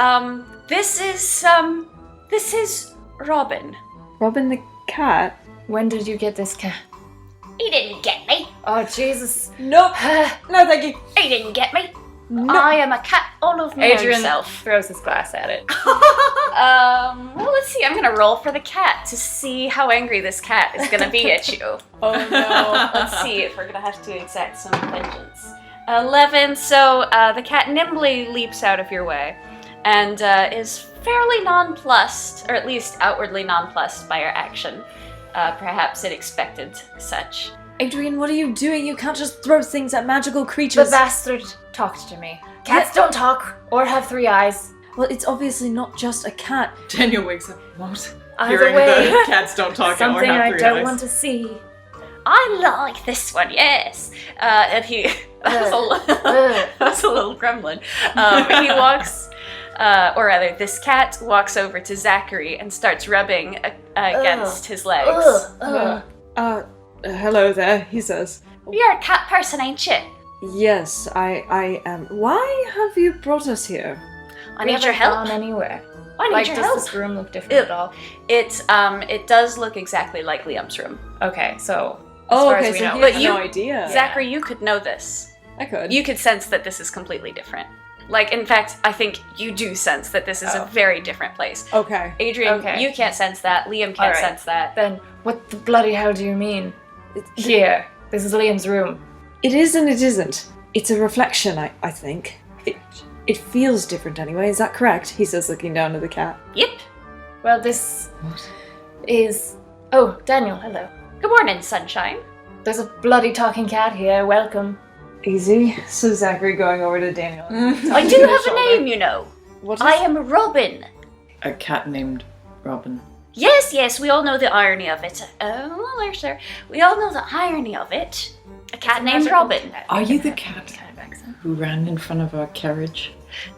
this is Robin. Robin the cat. When did you get this cat? He didn't get me. Oh, Jesus. Nope. No, thank you. He didn't get me. No. I am a cat all of me Adrian himself. throws his glass at it. Well, let's see. I'm gonna roll for the cat to see how angry this cat is gonna be at you. Oh no. Let's see if we're gonna have to exact some vengeance. 11. So the cat nimbly leaps out of your way, and is fairly nonplussed, or at least outwardly nonplussed by your action. Perhaps it expected such. Adrian, what are you doing? You can't just throw things at magical The creatures. bastard talked to me. Cats don't talk or have 3 eyes. Well, it's obviously not just a cat. Daniel wakes up. What? Either Hearing way, the cats don't talk or something have I 3 don't eyes. want to see. I like this one, yes. And he that's a little gremlin. He walks, or rather, this cat walks over to Zachery and starts rubbing against his legs. Hello there, he says. You're a cat person, ain't you? Yes, I am. Why have you brought us here? I need your help. Gone anywhere. I need Like, your does help. this room look different at all? It does look exactly like Liam's room. Okay, so Oh, far as okay, we so know. he But has you- no idea. Zachery, you could know this. I could. You could sense that this is completely different. Like, in fact, I think you do sense that this is a very different place. Okay. Adrian, Okay. you can't sense that. Liam can't All right. sense that. then what the bloody hell do you mean? Here, this is Liam's room. It is and it isn't. It's a reflection, I think. It feels different anyway, is that correct? He says, looking down at the cat. Yep. Well, this is... Oh, Daniel, hello. Good morning, sunshine. There's a bloody talking cat here, welcome. Easy. So Zachery going over to Daniel. I do have a name, you know. What is I am Robin. A cat named Robin. Yes, we all know the irony of it. Oh, there's there. We all know the irony of it. A cat named Magical Robin. cat. Are you the cat Kind of accent. who ran in front of our carriage?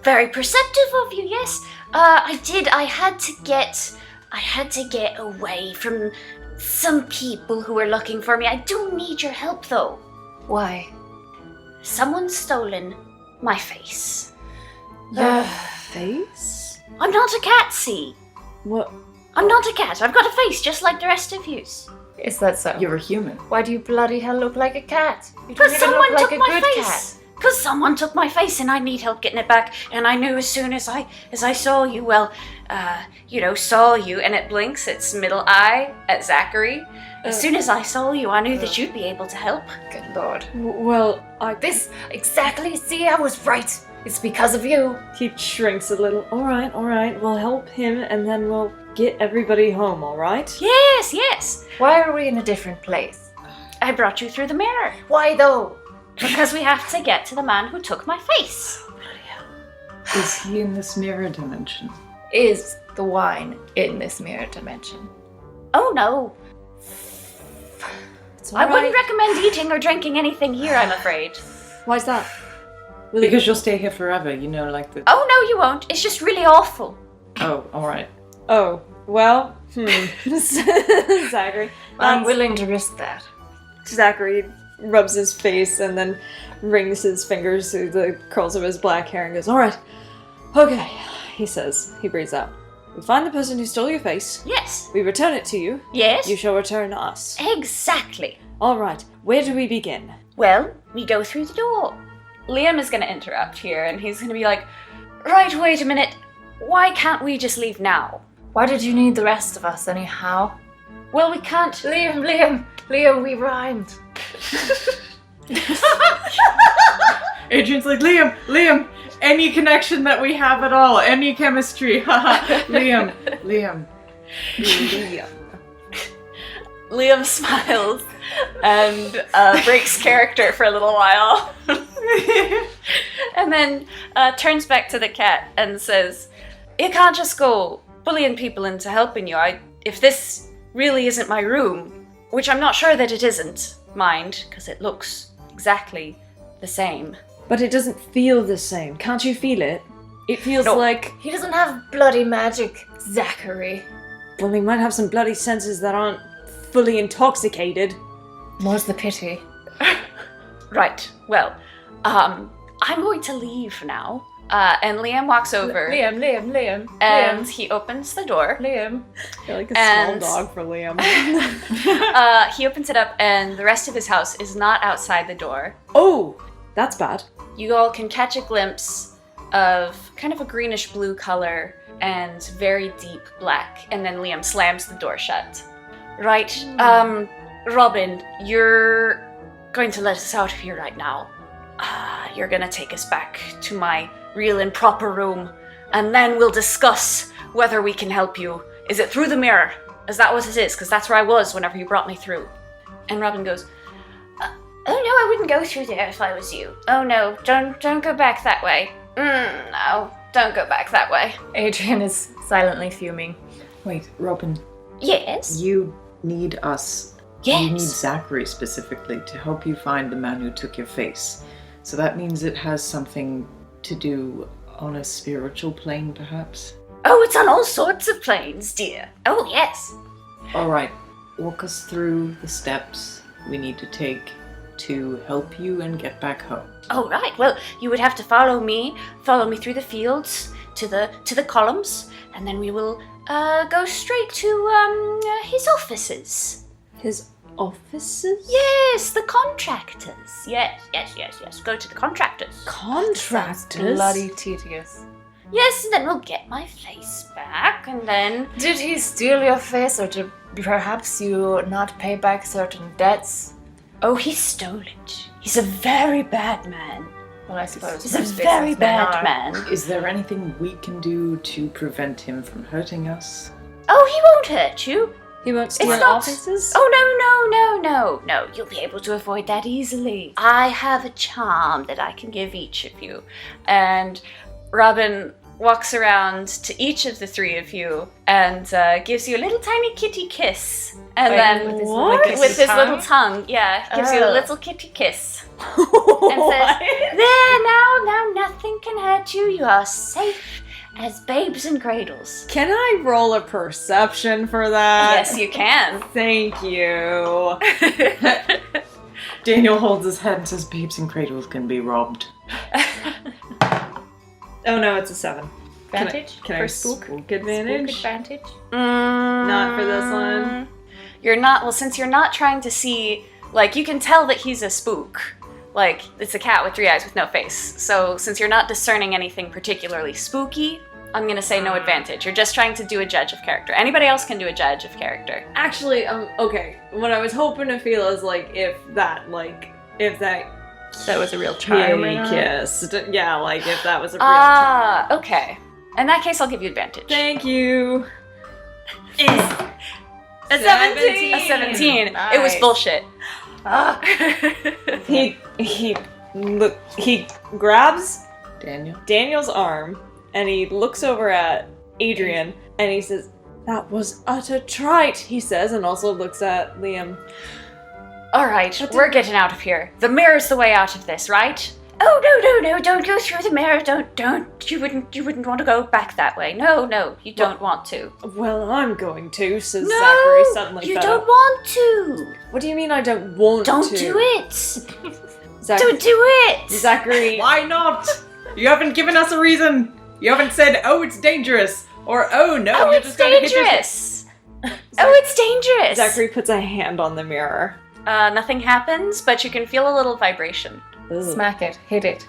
Very perceptive of you, yes. I did. I had to get away from some people who were looking for me. I do need your help, though. Why? Someone's stolen my face. Face? I'm not a cat, see? What? I'm not a cat. I've got a face just like the rest of yous. Is that so? You're a human. Why do you bloody hell look like a cat? You don't Because even someone look like took a my good face. cat. Because someone took my face and I need help getting it back. And I knew as soon as I saw you, saw you, and it blinks its middle eye at Zachery. As soon as I saw you, I knew that you'd be able to help. Good lord. Well, This, exactly, see, I was right. It's because of you. he shrinks a little. All right. We'll help him and then we'll get everybody home, all right? Yes. Why are we in a different place? I brought you through the mirror. Why though? Because we have to get to the man who took my face. Is he in this mirror dimension? Is the wine in this mirror dimension? Oh no. It's I all wouldn't right. recommend eating or drinking anything here, I'm afraid. Why's that? Because you'll stay here forever, like the... Oh no, you won't. It's just really awful. Oh, alright. Oh, well, Zachary. I'm willing to risk that. Zachary rubs his face and then rings his fingers through the curls of his black hair and goes, all right, okay, he says. He breathes out. We find the person who stole your face. Yes. We return it to you. Yes. You shall return us. Exactly. All right, where do we begin? Well, we go through the door. Liam is going to interrupt here, and he's going to be like, right, wait a minute. Why can't we just leave now? Why did you need the rest of us anyhow? Well, we can't. Liam, we rhymed. Adrian's like, Liam, any connection that we have at all, any chemistry, Liam. Liam smiles and breaks character for a little while. And then turns back to the cat and says, you can't just go bullying people into helping you. If this really isn't my room, which I'm not sure that it isn't, mind, because it looks exactly the same. But it doesn't feel the same. Can't you feel it? It feels No. like, He doesn't have bloody magic, Zachery. well, he might have some bloody senses that aren't fully intoxicated. More's the pity. Right, well, I'm going to leave now. And Liam walks over. Liam. And he opens the door. Liam. You're like a And- small dog for Liam. He opens it up, and the rest of his house is not outside the door. Oh, that's bad. You all can catch a glimpse of kind of a greenish blue color and very deep black, and then Liam slams the door shut. Right, Robin, you're going to let us out of here right now. You're gonna take us back to my real and proper room, and then we'll discuss whether we can help you. Is it through the mirror? Is that what it is? Because that's where I was whenever you brought me through. And Robin goes, oh no, I wouldn't go through there if I was you. Oh no, don't go back that way. No, don't go back that way. Adrian is silently fuming. Wait, Robin, Yes? you need us. Yes. You need Zachery specifically to help you find the man who took your face. So that means it has something to do on a spiritual plane, perhaps? Oh, it's on all sorts of planes, dear. Oh, yes. Alright, walk us through the steps we need to take to help you and get back home. Oh, right. Well, you would have to follow me through the fields to the columns, and then we will go straight to his offices. His offices? Yes, the contractors. Yes. Go to the contractors. Contractors? Bloody tedious. Yes, and then we'll get my face back, and then... Did he steal your face, or did perhaps you not pay back certain debts? Oh, he stole it. He's a very bad man. Well, I suppose He's a most very businessmen bad are. man. Is there anything we can do to prevent him from hurting us? Oh, he won't hurt you. He won't steal It's not- offices? Oh, no. You'll be able to avoid that easily. I have a charm that I can give each of you. And Robin walks around to each of the three of you and gives you a little tiny kitty kiss. And then with his What? little with his tongue? little tongue, yeah, gives you a Oh. little kitty kiss. And says, there, now nothing can hurt you. You are safe as babes in cradles. Can I roll a perception for that? Yes, you can. Thank you. Daniel holds his head and says, babes and cradles can be robbed. Oh no, it's a 7. Advantage? Can I For spook? spook advantage? Spook advantage? Not for this one. You're not, well, since you're not trying to see, like, you can tell that he's a spook. Like, it's a cat with 3 eyes with no face. So, since you're not discerning anything particularly spooky, I'm gonna say no advantage. You're just trying to do a judge of character. Anybody else can do a judge of character. Actually, okay. What I was hoping to feel is if that That was a real charm. kitty kiss. Yeah, like if that was a real Ah, okay. In that case, I'll give you advantage. Thank you. A 17! A 17. It was Nice. bullshit. He grabs Daniel? Daniel's arm and he looks over at Adrian and he says, "That was utter trite," he says, and also looks at Liam. All right, we're getting out of here. The mirror's the way out of this, right? Oh, no, don't go through the mirror. Don't. You wouldn't want to go back that way. No, you don't want to. Well, I'm going to, says No, Zachery suddenly. you fed don't up. want to. What do you mean I don't want to? Don't do it. Don't Don't do it. Zachery. Why not? You haven't given us a reason. You haven't said, "Oh, it's dangerous," or "Oh no, Oh, you're it's just going to hit yourself." dangerous. Oh, it's dangerous. Zachery puts a hand on the mirror. Nothing happens, but you can feel a little vibration. Smack it. Hit it.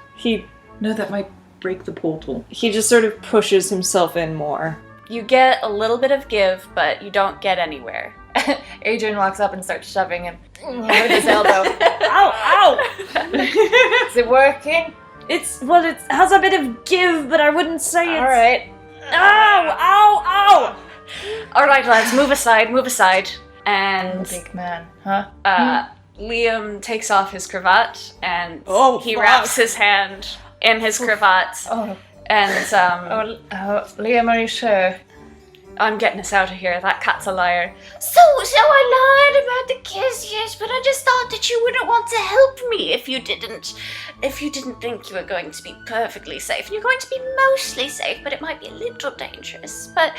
No, that might break the portal. He just sort of pushes himself in more. You get a little bit of give, but you don't get anywhere. Adrian walks up and starts shoving him with his elbow. Ow! Is it working? It has a bit of give, but I wouldn't say it's... Alright. Ow! All right, lads, move aside. And Big man, huh? Liam takes off his cravat and he fuck. wraps his hand in his cravat. Oh. And Liam, are you sure? I'm getting us out of here. That cat's a liar. So I lied about the kiss, yes, but I just thought that you wouldn't want to help me if you didn't think you were going to be perfectly safe. And you're going to be mostly safe, but it might be a little dangerous. But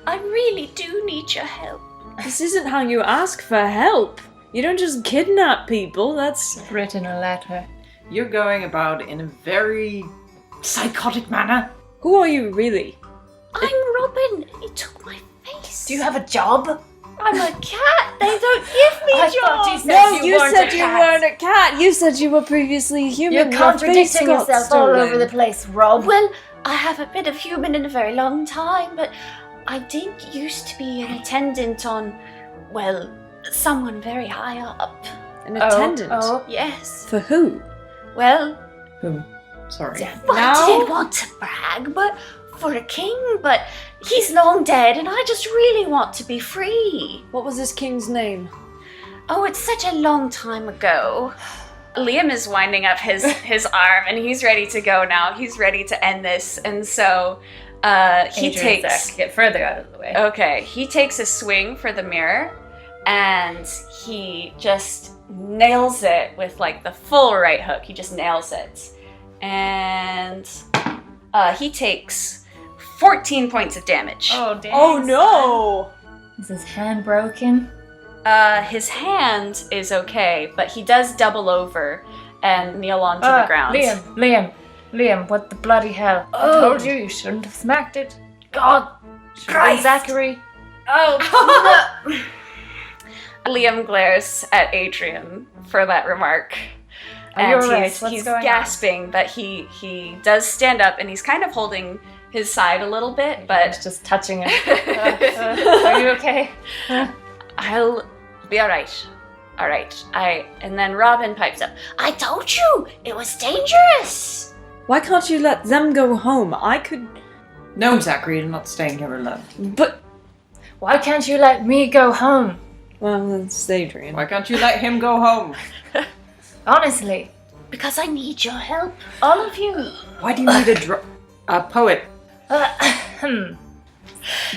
I really do need your help. This isn't how you ask for help. You don't just kidnap people, that's... Written a letter. You're going about in a very psychotic manner. Who are you really? I'm Robin. He took my face. Do you have a job? I'm a cat. They don't give me I jobs. thought you said No, you weren't said a you cat. weren't a cat. You said you were previously human. You're Your face contradicting got yourself all stolen. over the place, Rob. Well, I haven't been a human in a very long time, but I did used to be an attendant on, well, someone very high up. An attendant? Oh. Yes. For who? Well, Sorry. I didn't want to brag, but for a king, but he's long dead, and I just really want to be free. What was this king's name? Oh, it's such a long time ago. Liam is winding up his arm, and he's ready to go now. He's ready to end this, and so he Adrian, takes... Zach, get further out of the way. Okay, he takes a swing for the mirror, and he just nails it with like the full right hook. He just nails it. And he takes 14 points of damage. Oh, damn. Oh no! Is his hand broken? His hand is okay, but he does double over and kneel onto the ground. Liam, what the bloody hell? Oh. I told you you shouldn't have smacked it. God Christ. Zachery. Oh. Liam glares at Adrian for that remark. Are you And alright? he's, What's he's going on? gasping, but he does stand up, and he's kind of holding his side a little bit, It's but just touching him. Are you okay? I'll be alright. Alright. And then Robin pipes up. I told you! It was dangerous! Why can't you let them go home? I could... No, Zachery, you're not staying here alone. But... Why can't you let me go home? Well, that's Adrian. Why can't you let him go home? Honestly. Because I need your help. All of you. Why do you need a poet?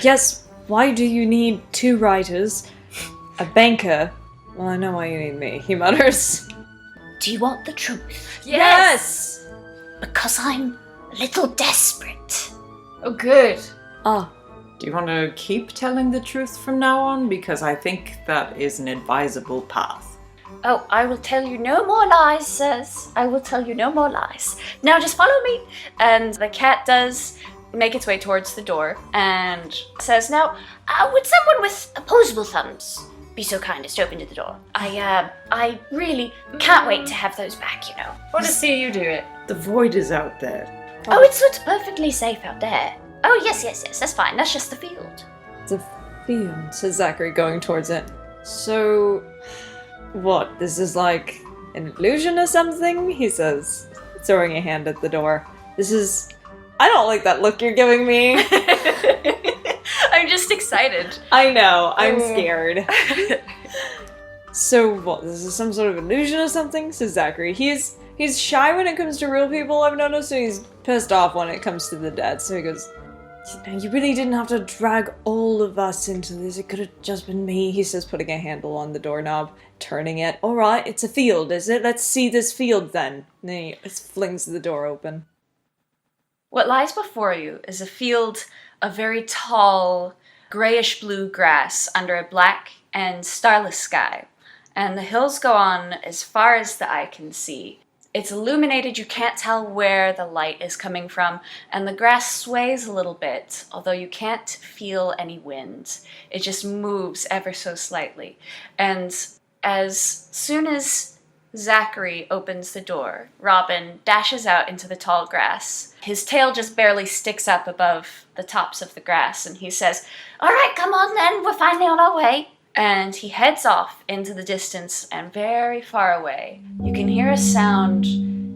Yes, why do you need 2 writers, a banker? Well, I know why you need me, he mutters. Do you want the truth? Yes! Because I'm a little desperate. Oh, good. Ah, Do you want to keep telling the truth from now on? Because I think that is an advisable path. Oh, I will tell you no more lies, sirs. I will tell you no more lies. Now just follow me. And the cat does make its way towards the door and says, now, would someone with opposable thumbs be so kind as to open to the door? I really can't wait to have those back, you know. Want to see you do it. The void is out there. Oh, it's perfectly safe out there. Oh, yes, that's fine. That's just the field. it's a field, says Zachery, going towards it. So, what, this is like an illusion or something? He says, throwing a hand at the door. I don't like that look you're giving me. I'm just excited. I know, I'm scared. So what, this is some sort of illusion or something? Says Zachery. He's shy when it comes to real people, I've noticed, so he's pissed off when it comes to the dead. So he goes, you really didn't have to drag all of us into this. It could have just been me, he says, putting a handle on the doorknob, turning it. Alright, it's a field, is it? Let's see this field then. And then he flings the door open. What lies before you is a field of very tall, grayish-blue grass under a black and starless sky. And the hills go on as far as the eye can see. It's illuminated, you can't tell where the light is coming from, and the grass sways a little bit, although you can't feel any wind. It just moves ever so slightly. And as soon as Zachery opens the door, Robin dashes out into the tall grass. His tail just barely sticks up above the tops of the grass, and he says, "All right, come on then, we're finally on our way." And he heads off into the distance, and very far away, you can hear a sound.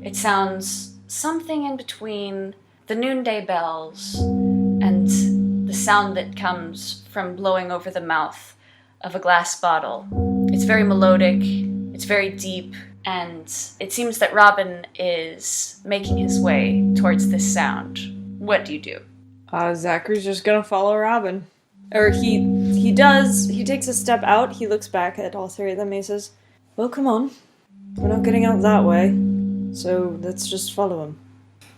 It sounds something in between the noonday bells and the sound that comes from blowing over the mouth of a glass bottle. It's very melodic, it's very deep, and it seems that Robin is making his way towards this sound. What do you do? Zachary's just gonna follow Robin. Or he does. He takes a step out. He looks back at all three of them. And he says, "Well, come on. We're not getting out that way. So let's just follow him."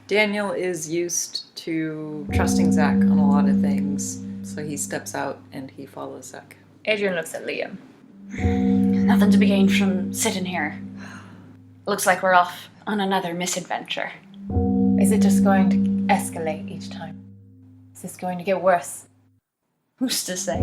Daniel is used to trusting Zach on a lot of things, so he steps out and he follows Zach. Adrian looks at Liam. Nothing to be gained from sitting here. Looks like we're off on another misadventure. Is it just going to escalate each time? Is this going to get worse? Who's to say?